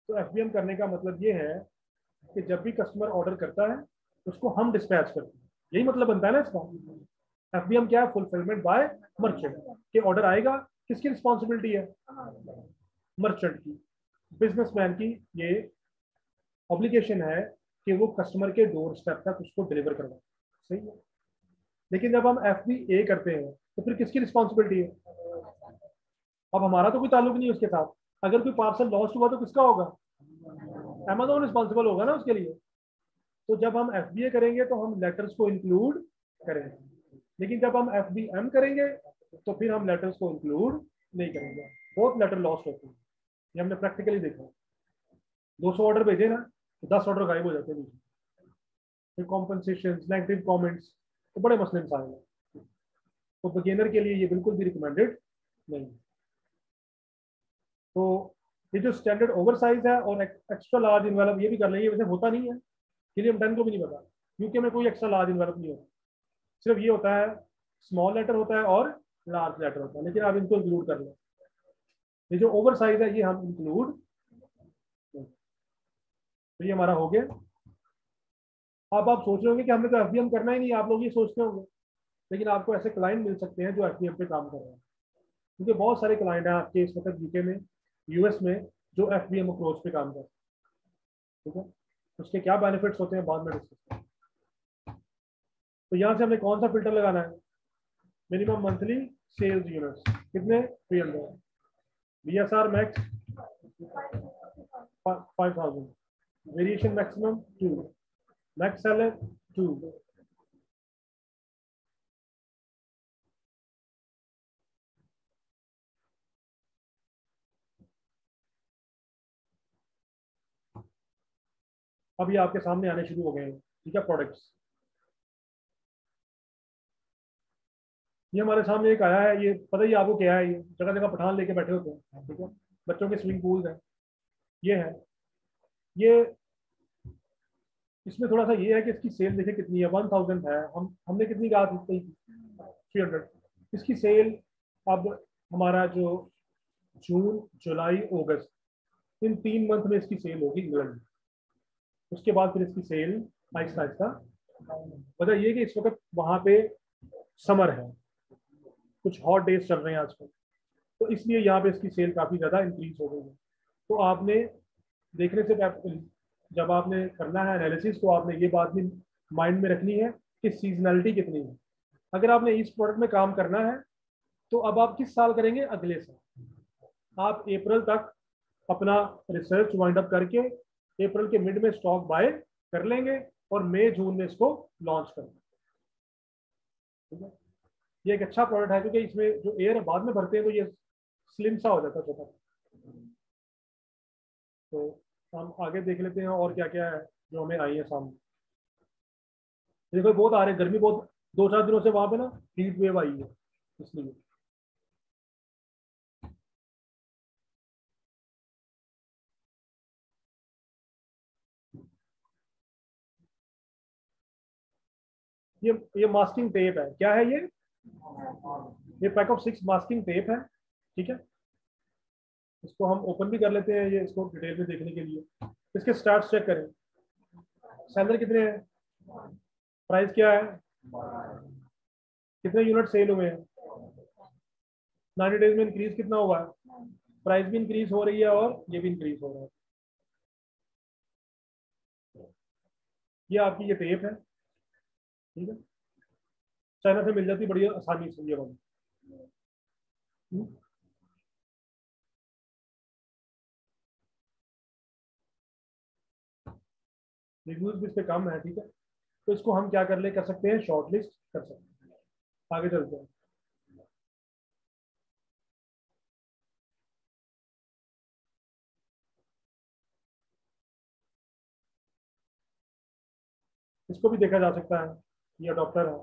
[SPEAKER 1] तो FBM करने का मतलब ये है कि जब भी कस्टमर ऑर्डर करता है उसको हम डिस्पैच करते हैं। यही मतलब बनता है ना इसका। FBM क्या है? Fulfilment bye merchant. के ऑर्डर आएगा, किसकी रिस्पॉन्सिबिलिटी है? मर्चेंट की, बिजनेसमैन की। ये ऑब्लिगेशन है कि वो कस्टमर के डोर स्टेप तक उसको डिलीवर करवाए। सही है। लेकिन जब हम FBA करते हैं तो फिर किसकी रिस्पॉन्सिबिलिटी है? अब हमारा तो कोई ताल्लुक नहीं है उसके साथ। अगर कोई पार्सल लॉस्ट हुआ तो किसका होगा? Amazon रिस्पॉन्सिबल होगा ना उसके लिए। तो जब हम FBA करेंगे तो हम लेटर्स को इंक्लूड करेंगे, लेकिन जब हम FBM करेंगे तो फिर हम लेटर्स को इंक्लूड नहीं करेंगे। बहुत लेटर लॉस्ट होते हैं, ये हमने प्रैक्टिकली देखा। 200 ऑर्डर भेजे ना, तो 10 ऑर्डर गायब हो जाते हैं। फिर कॉम्पनसेशन, नेगेटिव कमेंट्स, तो बड़े मसले में आए हैं। तो बिगिनर के लिए ये बिल्कुल भी रिकमेंडेड नहीं। तो ये जो स्टैंडर्ड ओवर साइज है और एक्स्ट्रा लार्ज इन्वेलप, ये भी कर लेंगे। वैसे होता नहीं है, विलियम डन को भी नहीं पता। यूके में कोई एक्स्ट्रा लार्ज इन्वेलप नहीं होता, सिर्फ ये होता है स्मॉल लेटर होता है और लार्ज लेटर होता है। लेकिन आप इनको इंक्लूड कर लें। ये जो ओवर साइज है ये हम इंक्लूड। तो ये हमारा हो गया। अब आप सोच रहे होंगे कि हमने तो FBM करना ही नहीं, आप लोग ये सोचते होंगे। लेकिन आपको ऐसे क्लाइंट मिल सकते हैं जो FBM पे काम कर रहे हैं, क्योंकि बहुत सारे क्लाइंट हैं आपके इस वक्त यूके में, US में, जो FBM अप्रोच पे काम कर रहे हैं। ठीक है, उसके क्या बेनिफिट्स होते हैं बाद में डिस्कस करें। तो यहाँ से हमने कौन सा फिल्टर लगाना है? मिनिमम मंथली सेल्स यूनिट्स कितने? 300। BSR max 5,000। Variation maximum 2। Max seller 2। अब ये आपके सामने आने शुरू हो गए हैं। ठीक है, प्रोडक्ट्स। ये हमारे सामने एक आया है, ये पता ही आपको क्या है? ये जगह जगह पठान लेके बैठे होते हैं। ठीक है, बच्चों के स्विमिंग पूल्स हैं। ये है, ये इसमें थोड़ा सा ये है कि इसकी सेल देखिए कितनी है। 1,000 है। हमने कितनी कहा थी? 300। इसकी सेल अब हमारा जो जून, जुलाई, अगस्त, इन 3 मंथ में इसकी सेल होगी इंग्लैंड में। उसके बाद फिर इसकी सेल आहिस्ता आहिस्ता। वजह ये कि इस वक्त वहाँ पे समर है, कुछ हॉट डेज चल रहे हैं आजकल, तो इसलिए यहाँ पे इसकी सेल काफ़ी ज़्यादा इंक्रीज हो गई है। तो आपने देखने से पहले, जब आपने करना है एनालिसिस, तो आपने ये बात भी माइंड में रखनी है कि सीजनलिटी कितनी है। अगर आपने इस प्रोडक्ट में काम करना है तो अब आप किस साल करेंगे? अगले साल। आप अप्रैल तक अपना रिसर्च वाइंड अप करके अप्रैल के मिड में स्टॉक बाय कर लेंगे और मई जून में इसको लॉन्च करेंगे। ठीक है, ये एक अच्छा प्रोडक्ट है क्योंकि इसमें जो एयर बाद में भरते हैं तो ये स्लिम सा हो जाता है छोटा। तो हम आगे देख लेते हैं और क्या क्या है जो हमें आई है सामने। देखो बहुत आ रहे हैं, गर्मी बहुत, 2-4 दिनों से वहां पे ना हीट वेव आई है, इसलिए। ये मास्किंग टेप है। क्या है ये पैक ऑफ 6 मास्किंग टेप है। ठीक है, इसको हम ओपन भी कर लेते हैं, ये इसको डिटेल में देखने के लिए। इसके स्टार्ट चेक करें, सेलर कितने हैं, प्राइस क्या है, कितने यूनिट सेल हुए हैं, 90 डेज में इंक्रीज कितना हुआ है, प्राइस भी इंक्रीज हो रही है और ये भी इंक्रीज हो रहा है। ये आपकी ये टेप है। ठीक है, चाइना से मिल जाती बड़ी आसानी से ये वाली। रिव्यूज भी इस पे कम है। ठीक है, तो इसको हम क्या कर सकते हैं, शॉर्ट लिस्ट कर सकते हैं। आगे चलते हैं। इसको भी देखा जा सकता है, ये अडॉप्टर है।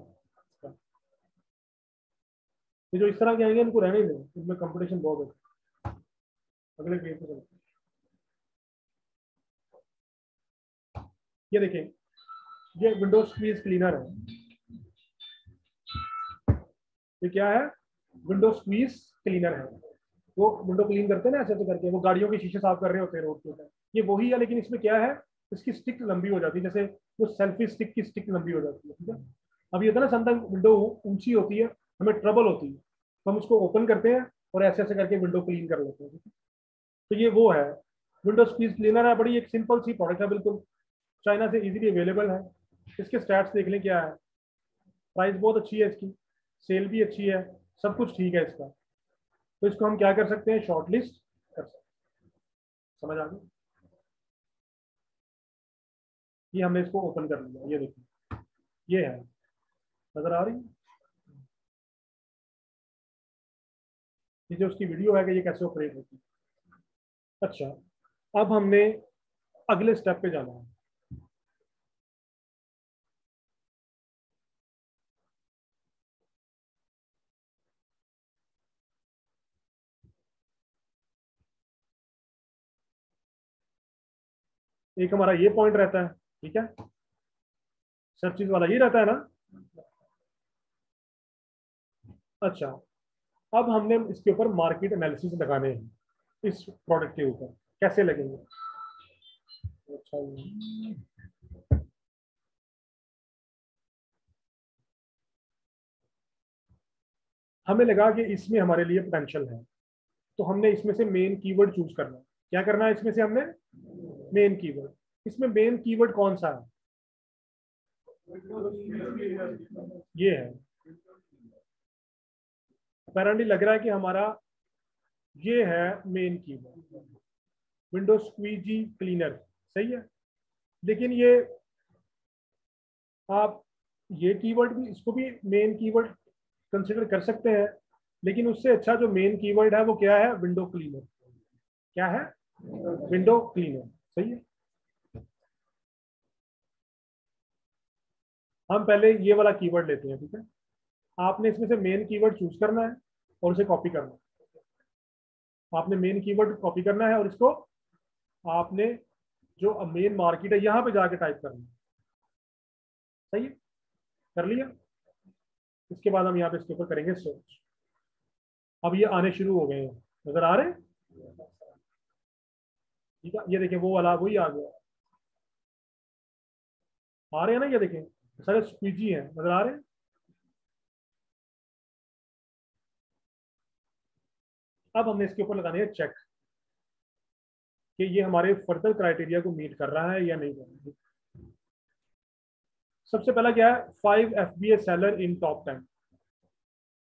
[SPEAKER 1] ये जो इस तरह के आएंगे इनको रहने दें, इनमें कंपटीशन बहुत है। अगले पेज पे चलते हैं। ये देखें, ये विंडोज स्क्वीज क्लीनर है। ये क्या है, विंडो स्क्वीज क्लीनर है। वो विंडो क्लीन करते हैं ना ऐसे करके, वो गाड़ियों के शीशे साफ कर रहे होते हैं रोड के ऊपर, ये वही है। लेकिन इसमें क्या है, इसकी स्टिक लंबी हो जाती है, जैसे वो सेल्फी स्टिक की स्टिक लंबी हो जाती है। ठीक है, अब ये होता है ना, समटाइम विंडो ऊंची होती है, हमें ट्रबल होती है, तो हम उसको ओपन करते हैं और ऐसे ऐसे करके विंडो क्लीन कर लेते हैं। तो ये वो है, विंडो स्क्वीज क्लीनर है। बड़ी एक सिंपल सी प्रोडक्ट है, बिल्कुल चाइना से इजीली अवेलेबल है। इसके स्टैट्स देख लें क्या है, प्राइस बहुत अच्छी है इसकी, सेल भी अच्छी है, सब कुछ ठीक है इसका। तो इसको हम क्या कर सकते हैं, शॉर्ट लिस्ट कर सकते हैं। समझ आ गई? ये हमने इसको ओपन कर लिया, ये देखिए ये है, नजर आ रही है? ये जो उसकी वीडियो है कि ये कैसे ऑपरेट होती है। अच्छा, अब हमने अगले स्टेप पे जाना है। एक हमारा ये पॉइंट रहता है, ठीक है, सब चीज वाला ये रहता है ना। अच्छा, अब हमने इसके ऊपर मार्केट एनालिसिस लगाने हैं इस प्रोडक्ट के ऊपर, कैसे लगेंगे। अच्छा, हमें लगा कि इसमें हमारे लिए पोटेंशियल है, तो हमने इसमें से मेन कीवर्ड चूज करना है। क्या करना है इसमें से, हमने मेन कीवर्ड। इसमें मेन कीवर्ड कौन सा है, ये है। अपेरेंटली लग रहा है कि हमारा ये है main keyword, window squeezy cleaner, सही है। लेकिन ये आप ये कीवर्ड भी, इसको भी मेन कीवर्ड कंसिडर कर सकते हैं, लेकिन उससे अच्छा जो मेन कीवर्ड है वो क्या है, विंडो क्लीनर। क्या है, विंडो क्लीनर, सही है। हम पहले ये वाला कीवर्ड लेते हैं, ठीक है। आपने इसमें से मेन कीवर्ड चूज करना है और उसे कॉपी करना है। आपने मेन कीवर्ड कॉपी करना है और इसको आपने जो मेन मार्केट है यहाँ पे जाके टाइप करना है, सही है, कर लिया। इसके बाद हम यहाँ पे इसके ऊपर करेंगे सर्च। अब ये आने शुरू हो गए हैं, नजर आ रहे हैं, ठीक है। ये देखें वो वाला वही आ गया, आ रहे हैं ना, ये देखें सारे स्क्वीजी हैं, नजर आ रहे हैं। अब हमने इसके ऊपर लगाने हैं चेक कि ये हमारे फर्दर क्राइटेरिया को मीट कर रहा है या नहीं कर रहा है। सबसे पहला क्या है, 5 FBA सेलर इन टॉप 10।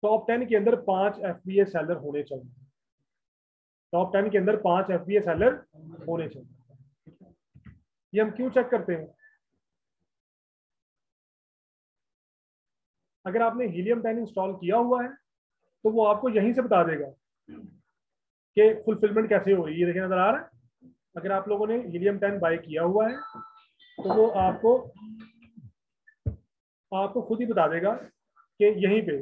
[SPEAKER 1] टॉप 10 के अंदर 5 FBA सेलर होने चाहिए। टॉप 10 के अंदर 5 FBA सेलर होने चाहिए। ये हम क्यों चेक करते हैं, अगर आपने हीलियम 10 इंस्टॉल किया हुआ है तो वो आपको यहीं से बता देगा कि फुलफिलमेंट कैसे हो रही है। ये देखिए, नजर आ रहा है। अगर आप लोगों ने हीलियम 10 बाय किया हुआ है तो वो आपको खुद ही बता देगा कि यहीं पे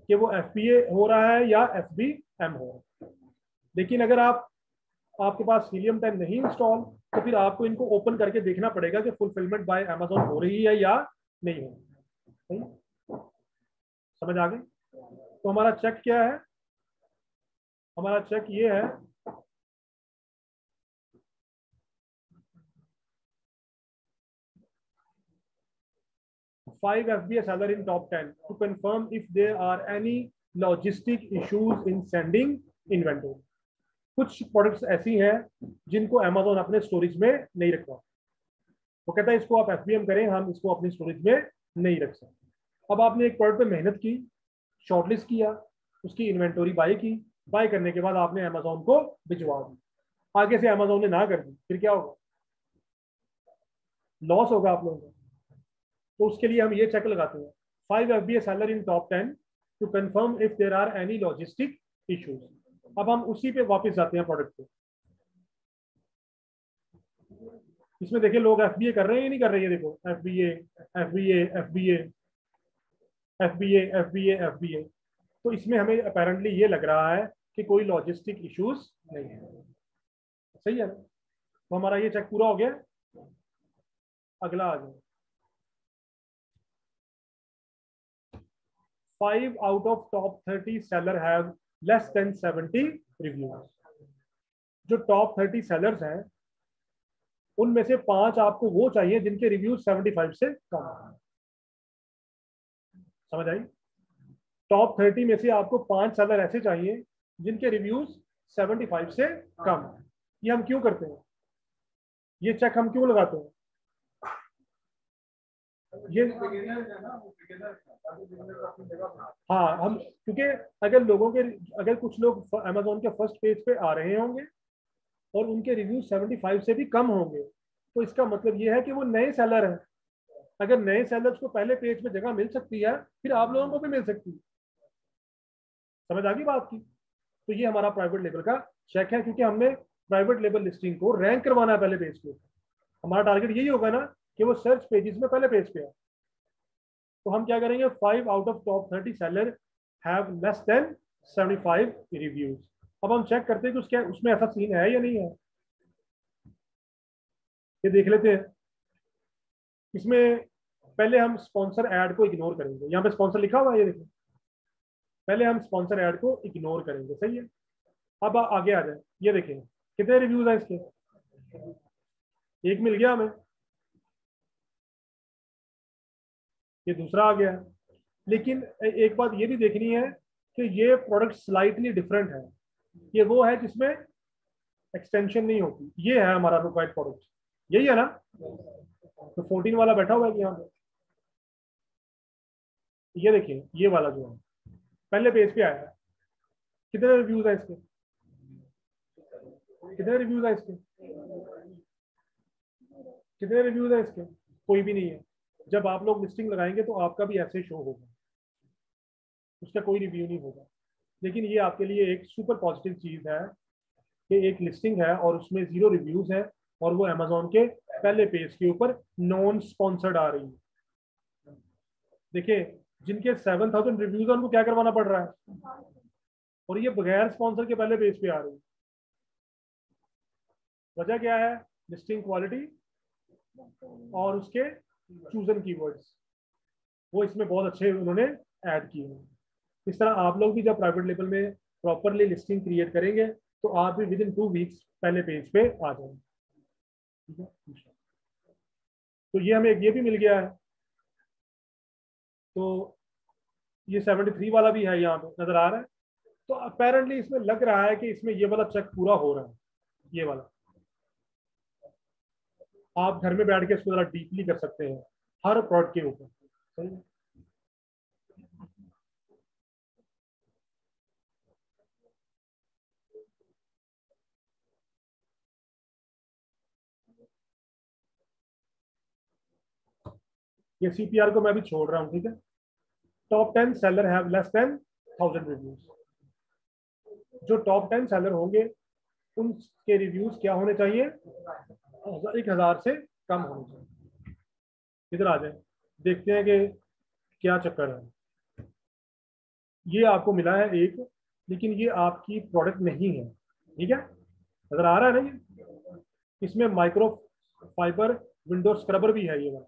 [SPEAKER 1] कि वो FBA हो रहा है या FBM हो रहा है। लेकिन अगर आपके पास हीलियम 10 नहीं इंस्टॉल, तो फिर आपको इनको ओपन करके देखना पड़ेगा कि फुलफिलमेंट बाय अमेज़न हो रही है या नहीं हो रही। सही, समझ आ गई? तो हमारा चेक क्या है? हमारा चेक ये है, five FBA seller in top 10 to confirm if there are any logistic issues in sending inventory. कुछ प्रोडक्ट्स ऐसी हैं जिनको Amazon अपने स्टोरेज में नहीं रखवा, वो कहता है इसको आप FBM करें, हम इसको अपनी स्टोरेज में नहीं रख सकते। अब आपने एक प्रोडक्ट पे मेहनत की, शॉर्टलिस्ट किया, उसकी इन्वेंटरी बाय की, बाय करने के बाद आपने Amazon को भिजवा दी, आगे से Amazon ने ना कर दी, फिर क्या होगा? लॉस होगा आप लोगों को। तो उसके लिए हम ये चेक लगाते हैं, 5 FBA seller in top 10 to confirm if there are any logistic issues. अब हम उसी पे वापस जाते हैं प्रोडक्ट पे। इसमें देखिए लोग FBA कर रहे हैं या नहीं कर रहे हैं? देखो FBA FBA FBA FBA FBA FBA। तो इसमें हमें अपेरेंटली ये लग रहा है कि कोई लॉजिस्टिक इश्यूज नहीं है। सही है ना? तो हमारा ये चेक पूरा हो गया। अगला आ जाए, 5 out of top 30 seller have less than 70 reviews. जो टॉप 30 सेलर्स हैं उनमें से 5 आपको वो चाहिए जिनके रिव्यूज 75 से कम है। समझ आई? टॉप 30 में से आपको 5 सेलर ऐसे चाहिए जिनके रिव्यूज 75 से कम है। ये हम क्यों करते हैं? ये चेक हम क्यों लगाते हैं? ये हाँ, हम क्योंकि अगर कुछ लोग Amazon के फर्स्ट पेज पे आ रहे होंगे और उनके रिव्यू 75 से भी कम होंगे, तो इसका मतलब ये है कि वो नए सेलर हैं। अगर नए सेलर्स को पहले पेज पे जगह मिल सकती है, फिर आप लोगों को भी मिल सकती है। समझ आ गई बात की? तो ये हमारा प्राइवेट लेबल का चेक है, क्योंकि हमने प्राइवेट लेबल लिस्टिंग को रैंक करवाना है पहले पेज पे। हमारा टारगेट यही होगा ना कि वो सर्च पेजेस में पहले पेज पे है। तो हम क्या करेंगे, 5 out of top 30 seller have less than 75 reviews। अब हम चेक करते हैं कि उसमें ऐसा सीन है या नहीं है। ये देख लेते हैं। इसमें पहले हम स्पॉन्सर ऐड को इग्नोर करेंगे। यहाँ पे स्पॉन्सर लिखा हुआ है, ये देखिए। पहले हम स्पॉन्सर ऐड को इग्नोर करेंगे। सही है? अब आगे आ जाए, ये देखिए कितने रिव्यूज हैं इसके। एक मिल गया हमें, ये दूसरा आ गया। लेकिन एक बात ये भी देखनी है कि ये प्रोडक्ट स्लाइटली डिफरेंट है। ये वो है जिसमें एक्सटेंशन नहीं होती। ये है हमारा रिक्वायर्ड प्रोडक्ट, यही है ना? तो 14 वाला बैठा हुआ है यहाँ पे। ये देखिए, ये वाला जो है पहले पेज पे आया है। कितने रिव्यूज है इसके? कितने रिव्यूज है इसके? कितने रिव्यूज है इसके? कोई भी नहीं है। जब आप लोग लिस्टिंग लगाएंगे तो आपका भी ऐसे शो होगा, उसका कोई रिव्यू नहीं होगा। लेकिन ये आपके लिए एक सुपर पॉजिटिव चीज है कि एक लिस्टिंग है और उसमें 0 रिव्यूज है और वो Amazon के पहले पेज के ऊपर नॉन स्पॉन्सर्ड आ रही है। देखिए, जिनके 7000 रिव्यूज है उनको क्या करवाना पड़ रहा है, और ये बगैर स्पॉन्सर के पहले पेज पे आ रही है। वजह क्या है? लिस्टिंग क्वालिटी और उसके चूजन कीवर्ड्स, वो इसमें बहुत अच्छे उन्होंने ऐड किए हैं। इस तरह आप लोग भी जब प्राइवेट लेवल में प्रॉपरली लिस्टिंग क्रिएट करेंगे तो आप भी विद इन 2 वीक्स पहले पेज पे आ जाएंगे। ठीक है? तो ये हमें ये भी मिल गया है। तो ये 73 वाला भी है, यहाँ पे नजर आ रहा है। तो अपेरेंटली इसमें लग रहा है कि इसमें ये वाला चेक पूरा हो रहा है। ये वाला आप घर में बैठ के इसको जरा डीपली कर सकते हैं हर प्रोडक्ट के ऊपर। सही है? ये CPR को मैं भी छोड़ रहा हूँ। ठीक है? Top 10 seller have less than 1000 reviews. जो टॉप 10 सेलर होंगे उनके रिव्यूज क्या होने चाहिए? 1000 से कम होने चाहिए। इधर आ जाए, देखते हैं कि क्या चक्कर है। ये आपको मिला है एक, लेकिन ये आपकी प्रोडक्ट नहीं है। ठीक है? नजर आ रहा है ना? ये इसमें माइक्रो फाइबर विंडो स्क्रबर भी है, ये वाला।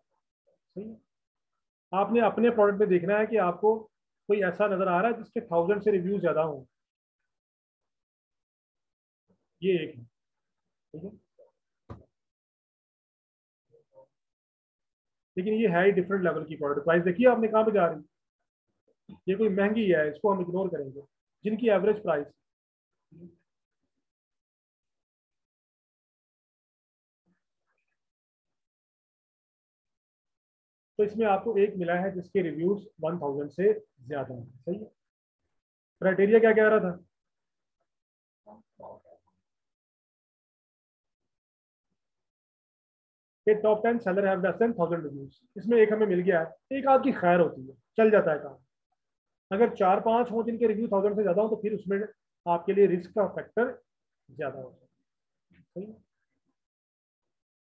[SPEAKER 1] सही है? आपने अपने प्रोडक्ट में देखना है कि आपको कोई ऐसा नजर आ रहा है जिसके 1000 से रिव्यूज ज्यादा हो। ये एक है, ठीक है। लेकिन ये है ही डिफरेंट लेवल की प्रोडक्ट। प्राइस देखिए आपने कहाँ पे जा रही है। ये कोई महंगी है, इसको हम इग्नोर करेंगे। जिनकी एवरेज प्राइस, तो इसमें आपको एक मिला है जिसके रिव्यूज 1000 से ज्यादा है। सही है। क्राइटेरिया क्या कह रहा था? कि top 10 seller have less than 1000 reviews. इसमें एक हमें मिल गया है, एक आध की खैर होती है, चल जाता है काम। अगर 4-5 हो जिनके रिव्यू 1000 से ज्यादा हो, तो फिर उसमें आपके लिए रिस्क का फैक्टर ज्यादा होता है। सही है?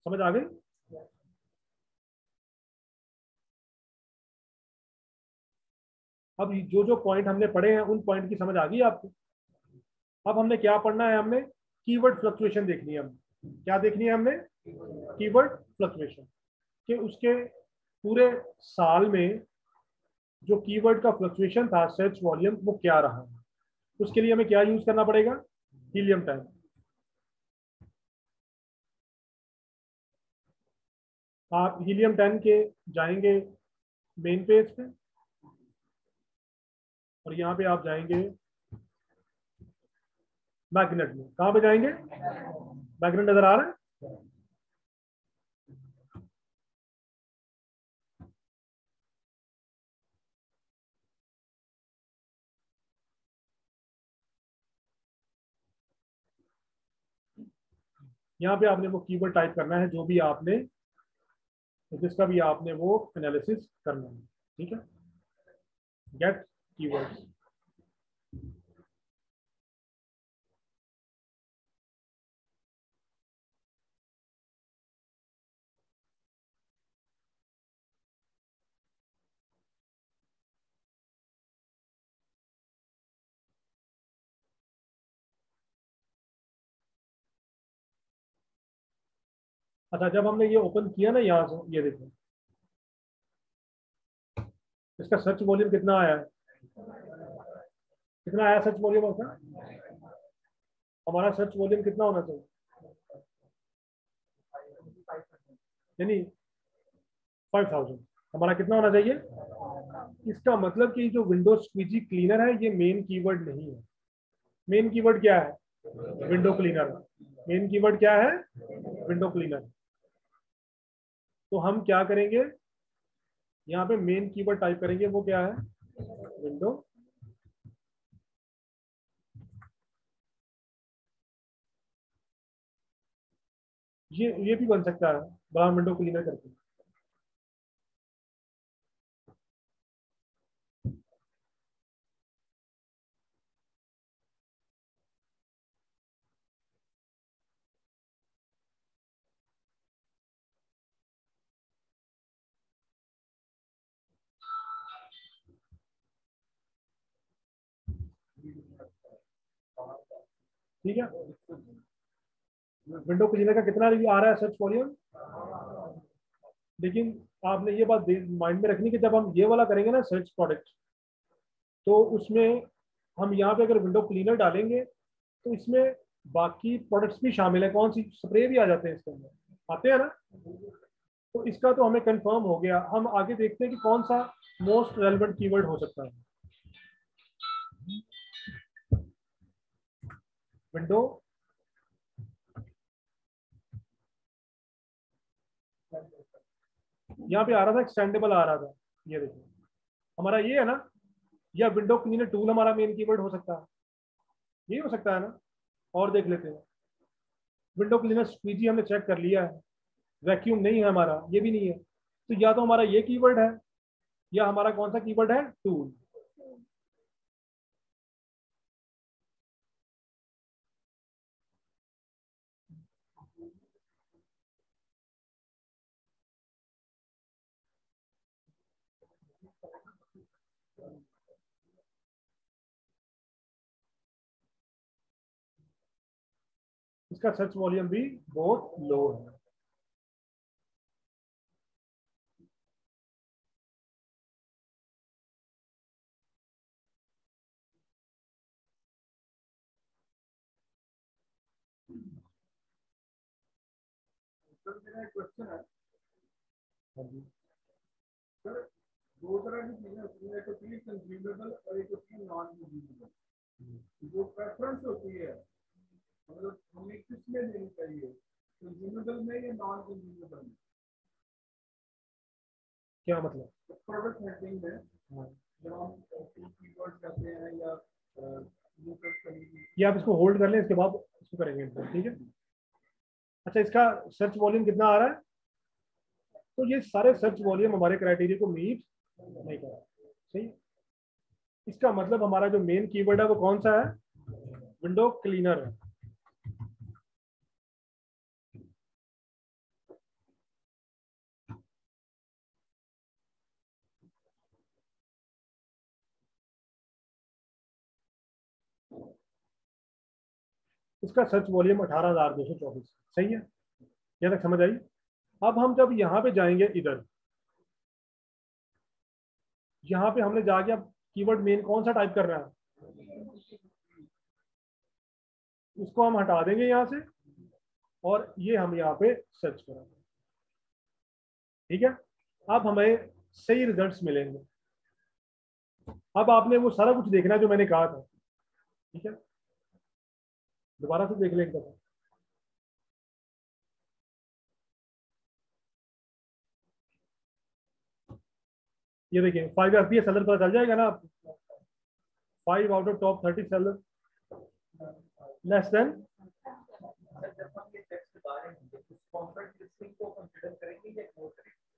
[SPEAKER 1] समझ आ गई? अब जो जो पॉइंट हमने पढ़े हैं उन पॉइंट की समझ आ गई आपको। अब हमने क्या पढ़ना है? हमने कीवर्ड फ्लक्चुएशन देखनी है। हमने क्या देखनी है? हमने कीवर्ड फ्लक्चुएशन, कि उसके पूरे साल में जो कीवर्ड का फ्लक्चुएशन था, सर्च वॉल्यूम, वो क्या रहा है। उसके लिए हमें क्या यूज करना पड़ेगा? Helium time. आप हीलियम 10 के जाएंगे मेन पेज पे, और यहाँ पे आप जाएंगे मैग्नेट में। कहाँ पे जाएंगे? मैग्नेट नजर आ रहा है? यहाँ पे आपने वो कीवर्ड टाइप करना है जो भी आपने, जिसका भी आपने वो एनालिसिस करना है। ठीक है। Get keywords. अच्छा, जब हमने ये ओपन किया ना यहाँ से, ये देखो इसका सर्च वॉल्यूम कितना आया है? कितना आया सर्च वॉल्यूम उसका? हमारा सर्च वॉल्यूम कितना होना चाहिए? यानी 5000 हमारा कितना होना चाहिए? इसका मतलब कि जो विंडोज स्क्वीजी क्लीनर है, ये मेन कीवर्ड नहीं है। मेन कीवर्ड क्या है? Window cleaner. मेन कीवर्ड क्या है? Window cleaner. तो हम क्या करेंगे? यहाँ पे मेन कीवर्ड टाइप करेंगे, वो क्या है? विंडो। ये भी बन सकता है, बड़ा विंडो क्लीनर करके। ठीक है। विंडो क्लीनर का कितना रिव्यू आ रहा है सर्च वॉल्यूम? लेकिन आपने ये बात माइंड में रखनी कि जब हम ये वाला करेंगे ना सर्च प्रोडक्ट, तो उसमें हम यहाँ पे अगर विंडो क्लीनर डालेंगे तो इसमें बाकी प्रोडक्ट्स भी शामिल है। कौन सी? स्प्रे भी आ जाते हैं इसके अंदर, आते हैं ना। तो इसका तो हमें कंफर्म हो गया। हम आगे देखते हैं कि कौन सा मोस्ट रेलेवेंट कीवर्ड हो सकता है। विंडो, यहाँ पे आ रहा था एक्सटेंडेबल आ रहा था, ये देखिए हमारा ये है ना। या विंडो क्लीनर टूल हमारा मेन कीवर्ड हो सकता है, ये हो सकता है ना। और देख लेते हैं। विंडो क्लीनर स्क्वीजी हमने चेक कर लिया है, वैक्यूम नहीं है हमारा, ये भी नहीं है। तो या तो हमारा ये कीवर्ड है, या हमारा कौन सा कीवर्ड है? टूल। इसका सर्च वॉल्यूम भी बहुत लो है।
[SPEAKER 3] सर मेरा एक क्वेश्चन है
[SPEAKER 1] हाँ जी,
[SPEAKER 3] सर, दो तरह की चीजें होती है, एक होती है कंज्यूमेबल और एक होती है नॉन कंज्यूमेबल। जो प्रेफरेंस होती है मतलब हमें किस में लेनी चाहिए, कंज्यूमेबल में या नॉन कंज्यूमेबल में?
[SPEAKER 1] क्या मतलब?
[SPEAKER 3] प्रोडक्ट हेडिंग में
[SPEAKER 1] हाँ,
[SPEAKER 3] जब हम कीवर्ड करते हैं या यूजर करने
[SPEAKER 1] ये आप इसको होल्ड कर लें, इसके बाद इसको करेंगे, ठीक है। अच्छा, इसका सर्च वॉल्यूम कितना आ रहा है? तो ये सारे सर्च वॉल्यूम हमारे क्राइटेरिया को मीट नहीं कर रहा, सही। इसका मतलब हमारा जो मेन कीवर्ड है वो कौन सा है? विंडो क्लीनर है। इसका सर्च वॉल्यूम 18,224, सही है। यहाँ तक समझ आई? अब हम जब यहाँ पे जाएंगे, इधर यहाँ पे हमने जाके अब कीवर्ड मेन कौन सा टाइप करना है, इसको हम हटा देंगे यहाँ से और ये हम यहाँ पे सर्च करेंगे, ठीक है। अब हमें सही रिजल्ट्स मिलेंगे। अब आपने वो सारा कुछ देखना जो मैंने कहा था, ठीक है। दोबारा से देख लें एक दफा। ये देखिए 5 FPS सेलर पता चल जाएगा ना आपको। 5 out of top 30 seller less than.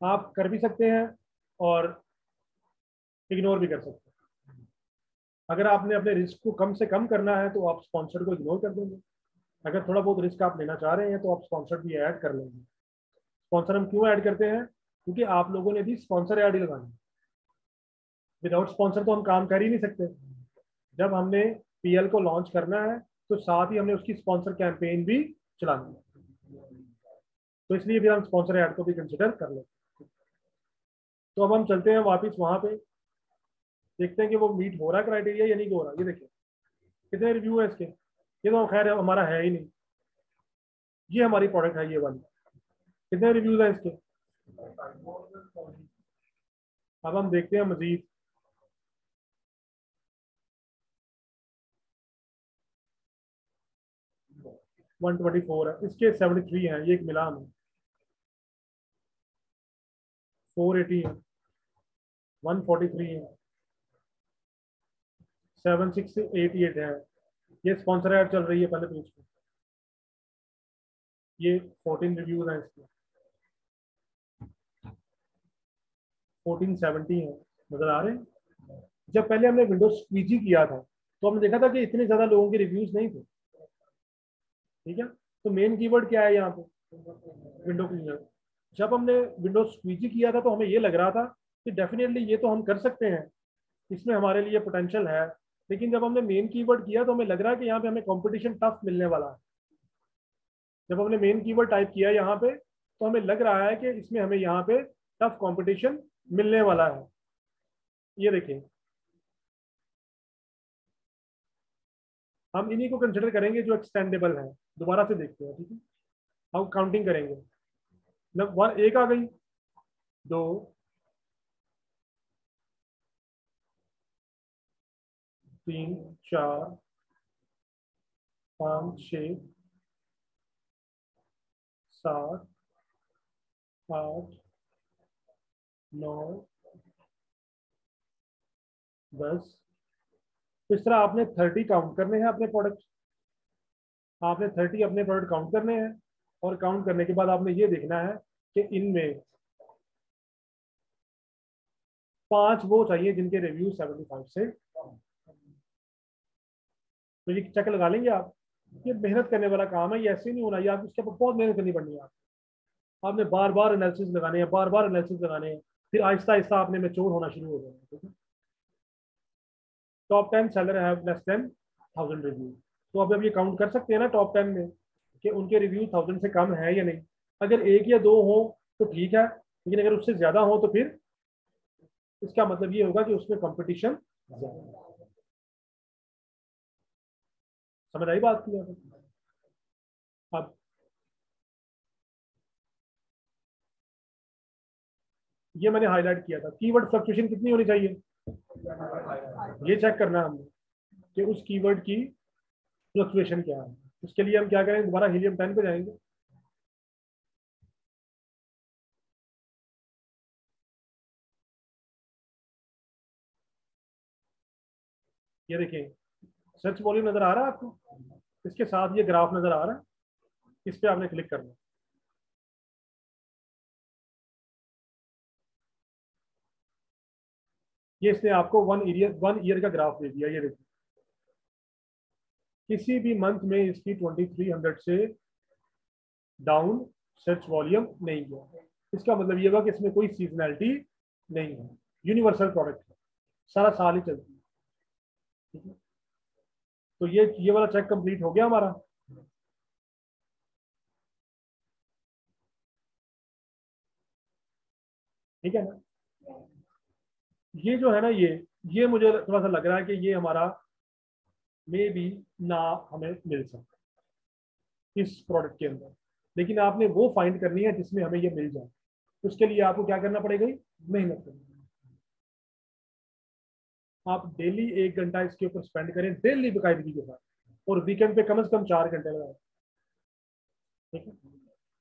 [SPEAKER 1] आप कर भी सकते हैं और इग्नोर भी कर सकते हैं। अगर आपने अपने रिस्क को कम से कम करना है तो आप स्पॉन्सर को इग्नोर कर देंगे। अगर थोड़ा बहुत रिस्क आप लेना चाह रहे हैं तो आप स्पॉन्सर भी ऐड कर लेंगे। स्पॉन्सर हम क्यों ऐड करते हैं? क्योंकि आप लोगों ने भी स्पॉन्सर ऐड ही लगानी। विदाउट स्पॉन्सर तो हम काम कर ही नहीं सकते। जब हमने पीएल को लॉन्च करना है तो साथ ही हमने उसकी स्पॉन्सर कैंपेन भी चलानी है, तो इसलिए फिर हम स्पॉन्सर ऐड को भी कंसिडर कर लेते हैं। तो अब हम चलते हैं वापस वहां पे, देखते हैं कि वो मीट हो रहा है क्राइटेरिया या नहीं हो रहा। ये देखिए कितने रिव्यू है इसके। ये तो खैर हमारा है ही नहीं, ये हमारी प्रोडक्ट है ये वाली। कितने रिव्यूज हैं इसके? अब हम देखते हैं मजीद। वन 24 है इसके, 73 है, ये एक मिला हमें। 480 है, 143 है, 7688 है। ये स्पॉन्सर ऐड चल रही है पहले पेज पे। ये 14 रिव्यूज हैं इसके, 1470 है, नजर आ रहे हैं। जब पहले हमने विंडोज स्क्वीजी किया था तो हमने देखा था कि इतने ज्यादा लोगों के रिव्यूज नहीं थे, ठीक है। तो मेन कीवर्ड क्या है यहाँ पे? Window cleaner. जब हमने विंडोज स्क्वीजी किया था तो हमें ये लग रहा था कि डेफिनेटली ये तो हम कर सकते हैं, इसमें हमारे लिए पोटेंशियल है। लेकिन जब हमने मेन कीवर्ड किया तो हमें लग रहा है कि यहाँ पे हमें कंपटीशन टफ मिलने वाला है। जब हमने मेन कीवर्ड टाइप किया यहाँ पे तो हमें लग रहा है कि इसमें हमें यहाँ पे टफ कंपटीशन मिलने वाला है। ये देखिए, हम इन्हीं को कंसिडर करेंगे जो एक्सटेंडेबल है। दोबारा से देखते हैं, ठीक है। हम काउंटिंग करेंगे। मतलब एक आ गई, 2, 3, 4, 5, 6, 7, 8, 9, 10। इस तरह आपने 30 काउंट करने हैं अपने प्रोडक्ट। आपने 30 अपने प्रोडक्ट काउंट करने हैं और काउंट करने के बाद आपने ये देखना है कि इनमें 5 वो चाहिए जिनके रिव्यू 75 से कम। तो ये चेक लगा लेंगे आप। ये मेहनत करने वाला काम है, ये ऐसे नहीं होना। ये आप इसके ऊपर बहुत मेहनत करनी पड़नी है। आपने बार बार एनालिसिस लगाने हैं, बार बार एनालिसिस लगाने हैं, फिर आहिस्ता आहिस्ता आपने मेच्योर होना शुरू हो जाएगा, ठीक है। Top 10 seller have less than 1000 review. तो अब ये काउंट कर सकते हैं ना टॉप 10 में कि उनके रिव्यू 1000 से कम है या नहीं। अगर 1 या 2 हो तो ठीक है, लेकिन अगर उससे ज्यादा हो तो फिर इसका मतलब ये होगा कि उसमें कंपटीशन ज्यादा है। समझ आई बात की? अब ये मैंने हाईलाइट किया था। कीवर्ड फ्लक्चुएशन कितनी होनी चाहिए, ये चेक करना है हमने कि उस कीवर्ड की फ्लक्चुएशन क्या है। उसके लिए हम क्या करेंगे, दोबारा हीलियम 10 पे जाएंगे। ये देखिए सर्च वॉल्यूम नजर आ रहा है आपको, इसके साथ ये ग्राफ नजर आ रहा है, इस पे आपने क्लिक करना। ये इसने आपको 1 ईयर का ग्राफ दे दिया। ये देखिए किसी भी मंथ में इसकी 2300 से डाउन सर्च वॉल्यूम नहीं गया। इसका मतलब ये होगा कि इसमें कोई सीजनैलिटी नहीं है, यूनिवर्सल प्रोडक्ट है, सारा साल ही चलती है। ठीक है, तो ये वाला चेक कंप्लीट हो गया हमारा। ठीक है ना, ये जो है ना, ये मुझे थोड़ा सा लग रहा है कि ये हमारा मे भी ना हमें मिल सकता इस प्रोडक्ट के अंदर, लेकिन आपने वो फाइंड करनी है जिसमें हमें ये मिल जाए। उसके लिए आपको क्या करना पड़ेगा, मेहनत करनी। आप डेली 1 घंटा इसके ऊपर स्पेंड करें, डेली बाकायदगी के साथ, और वीकेंड पे कम से कम 4 घंटे लगाएं। ठीक है,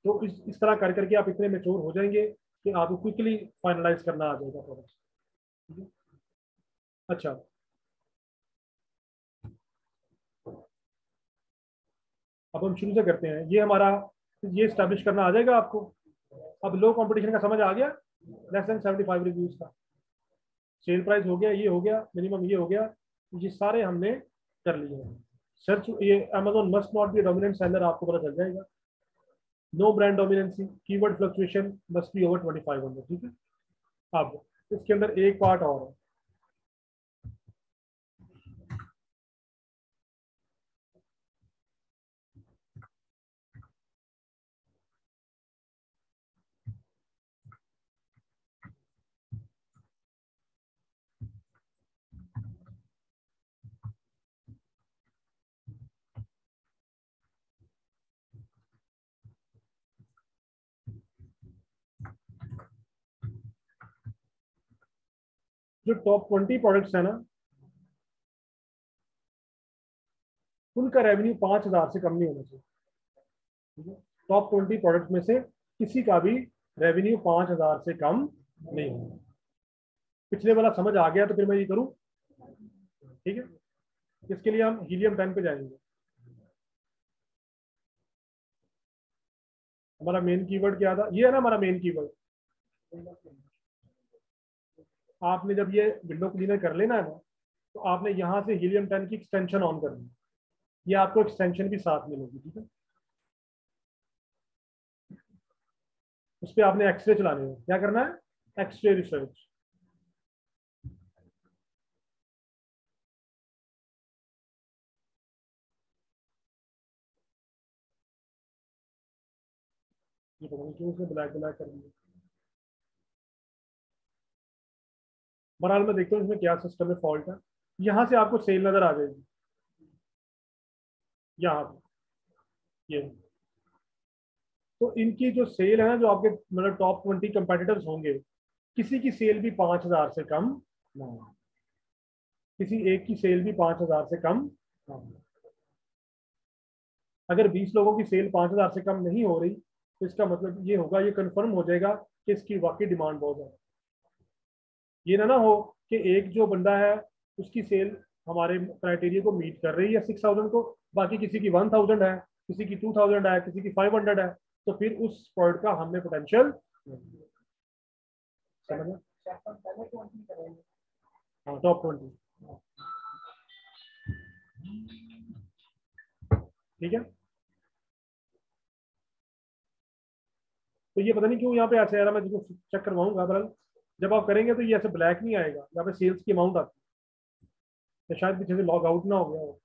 [SPEAKER 1] तो इस तरह कर करके आप इतने मेच्योर हो जाएंगे कि आपको क्विकली फाइनलाइज करना आ जाएगा प्रोडक्ट। ठीक है, अच्छा अब हम शुरू से करते हैं। ये हमारा ये स्टैब्लिश करना आ जाएगा आपको। अब लो कंपटीशन का समझ आ गया, लेस देन 75 रिव्यूज का, सेल प्राइस हो गया, ये हो गया, मिनिमम ये हो गया, ये सारे हमने कर लिए हैं। सर्च ये Amazon must not be dominant seller, आपको पता चल जाएगा। No brand dominancy, keyword fluctuation must be over 2500। ठीक है, अब इसके अंदर एक पार्ट और है। जो टॉप 20 प्रोडक्ट्स है ना, उनका रेवेन्यू 5,000 से कम नहीं होना चाहिए। ठीक है, टॉप 20 प्रोडक्ट में से किसी का भी रेवेन्यू 5,000 से कम नहीं होगा। पिछले वाला समझ आ गया तो फिर मैं ये करूँ। ठीक है, इसके लिए हम हीलियम 10 पे जाएंगे। हमारा मेन कीवर्ड क्या था, ये है ना हमारा मेन कीवर्ड। आपने जब ये विंडो क्लीनर कर लेना है ना, तो आपने यहाँ से हीलियम 10 की एक्सटेंशन ऑन करनी है। ये आपको एक्सटेंशन भी साथ मिलेगी। ठीक है, उस पर आपने एक्सरे चलाने हैं। क्या करना है, एक्सरे रिसर्च। ये पता नहीं क्यों उसने ब्लैक ब्लैक कर दिया। बहरहाल मैं देखता हूँ इसमें क्या सिस्टम में फॉल्ट है। यहाँ से आपको सेल नजर आ जाएगी, यहाँ पे ये। तो इनकी जो सेल है ना, जो आपके मतलब टॉप 20 कंपेटिटर्स होंगे, किसी की सेल भी 5,000 से कम ना हो। किसी एक की सेल भी 5,000 से कम ना हो। अगर 20 लोगों की सेल 5,000 से कम नहीं हो रही, तो इसका मतलब ये होगा, ये कंफर्म हो जाएगा कि इसकी वाकई डिमांड बहुत है। ये ना हो कि एक जो बंदा है उसकी सेल हमारे क्राइटेरिया को मीट कर रही है 6,000 को, बाकी किसी की 1,000 है, किसी की 2,000 है, किसी की 500 है, तो फिर उस प्रोडक्ट का हमने पोटेंशियल समझा। हाँ, टॉप 20। ठीक है, तो ये पता नहीं क्यों यहाँ पे ऐसे आ रहा है, मैं जिसको चेक करवाऊंगा। बहरहाल जब आप करेंगे तो ये ऐसे ब्लैक नहीं आएगा, यहाँ पे सेल्स की अमाउंट आती है, या शायद पीछे से लॉग आउट ना हो गया हो।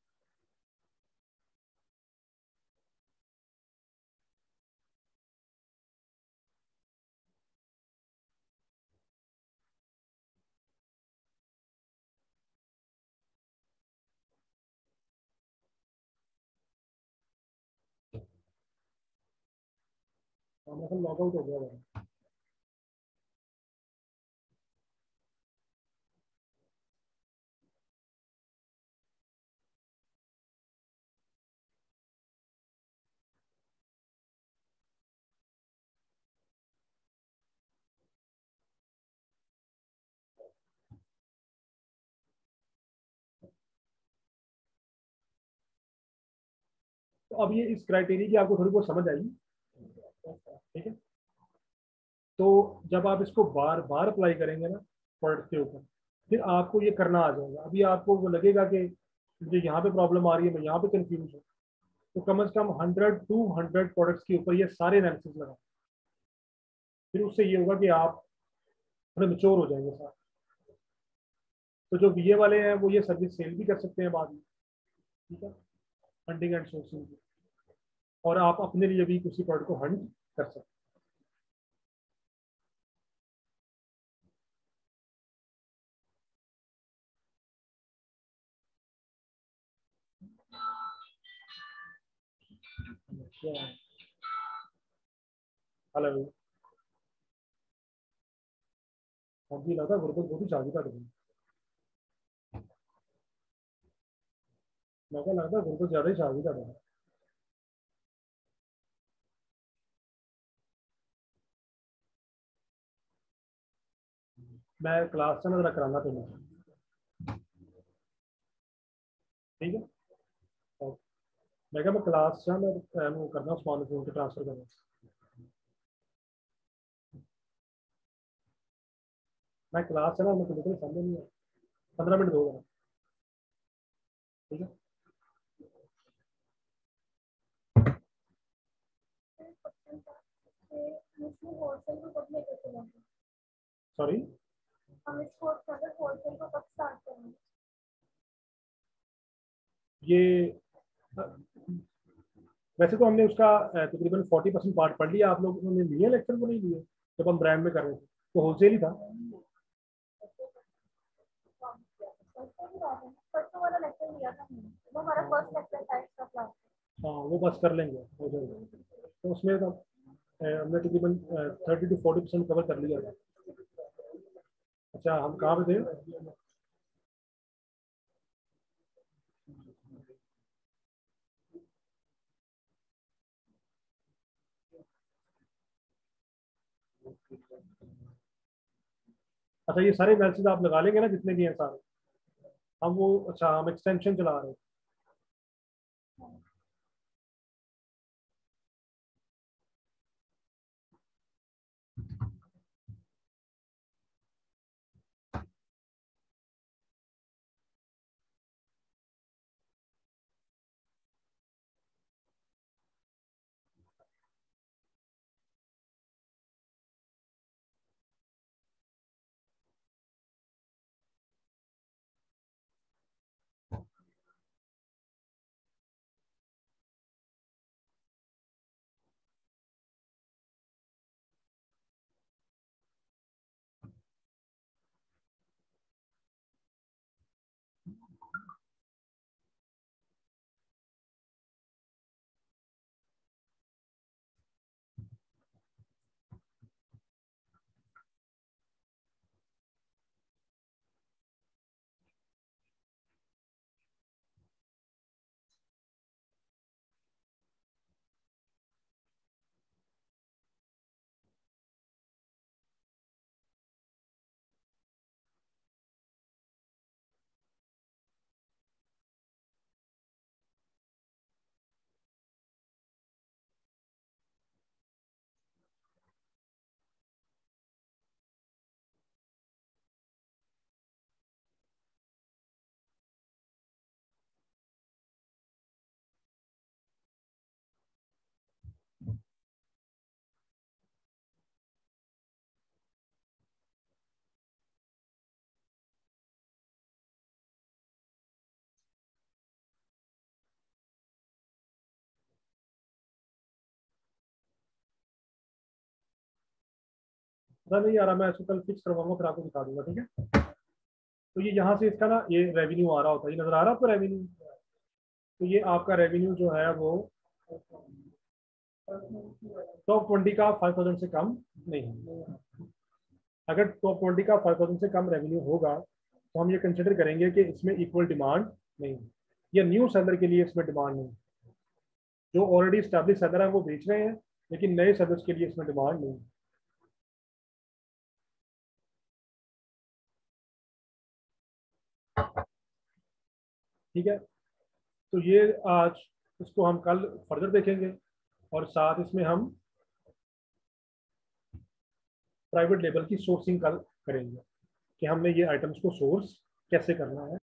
[SPEAKER 1] हाँ, मतलब लॉग आउट हो गया है। तो अब ये इस क्राइटेरिया की आपको थोड़ी बहुत समझ आई, ठीक है। तो जब आप इसको बार बार अप्लाई करेंगे ना प्रोडक्ट के ऊपर, फिर आपको ये करना आ जाएगा। अभी आपको वो लगेगा कि मुझे यहाँ पे प्रॉब्लम आ रही है, मैं यहाँ पे कंफ्यूज हूँ, तो कम से कम 100-200 प्रोडक्ट्स के ऊपर ये सारे एनालिसिस लगा, फिर उससे ये होगा कि आप थोड़े मेच्योर हो जाएंगे साथ। तो जो बीए वाले हैं वो ये सर्विस सेल भी कर सकते हैं बाद में, ठीक है, हंटिंग एंड सोर्सिंग, और आप अपने लिए भी किसी प्रोडक्ट को हंट कर सकते हैं। हेलो, मुझे लगा गुरुकुल बहुत ही शादी का दिन, मैं लगता है गुरुकुल ज्यादा ही शादी का दिन। मैं क्लास से ना जरा कराना तुम्हें, ठीक है। और मैं क्या, मैं क्लास से मैं वो करना स्पॉन फोन के ट्रांसफर करना। मैं क्लास से ना मैं बिल्कुल समझ नहीं है, 15 मिनट दो जरा, ठीक है।
[SPEAKER 2] होलसेल को कब लेकर चलेंगे?
[SPEAKER 1] सॉरी,
[SPEAKER 2] हम इसको अगर होलसेल को कब स्टार्ट करेंगे?
[SPEAKER 1] ये वैसे तो हमने उसका तकरीबन 40% पार्ट पढ़ लिया। आप लोग ने लिए लेक्चर को नहीं लिए जब हम ब्रांड में कर रहे थे, तो होलसेल ही था।
[SPEAKER 2] परसों वाला लेक्चर लिया था हमने, वो हमारा फर्स्ट लेक्चर था इसका क्लास।
[SPEAKER 1] हाँ वो बस कर लेंगे, हो जाएगा। तो उसमें तो हमने तकरीबन 30-40% कवर कर लिया था। अच्छा, हम कहाँ पे थे? अच्छा, ये सारे मैसेज आप लगा लेंगे ना जितने भी हैं सारे? हम वो, अच्छा हम एक्सटेंशन चला रहे हैं। पता नहीं आ रहा, मैं इसको कल फिक्स करवाऊंगा फिर आपको दिखा दूंगा, ठीक है। तो ये यहाँ से इसका ना ये रेवेन्यू आ रहा होता है, ये नजर आ रहा है आपको रेवेन्यू? तो ये आपका रेवेन्यू जो है वो टॉप 20 का 5,000 से कम नहीं है। अगर टॉप 20 का 5,000 से कम रेवेन्यू होगा तो हम ये कंसिडर करेंगे कि इसमें इक्वल डिमांड नहीं है, या न्यू सेलर के लिए इसमें डिमांड नहीं। जो ऑलरेडी स्टैब्लिश सेलर है वो बेच रहे हैं, लेकिन नए सेलर्स के लिए इसमें डिमांड नहीं है। ठीक है, तो ये आज उसको हम कल फर्दर देखेंगे, और साथ इसमें हम प्राइवेट लेबल की सोर्सिंग कल करेंगे कि हमने ये आइटम्स को सोर्स कैसे करना है।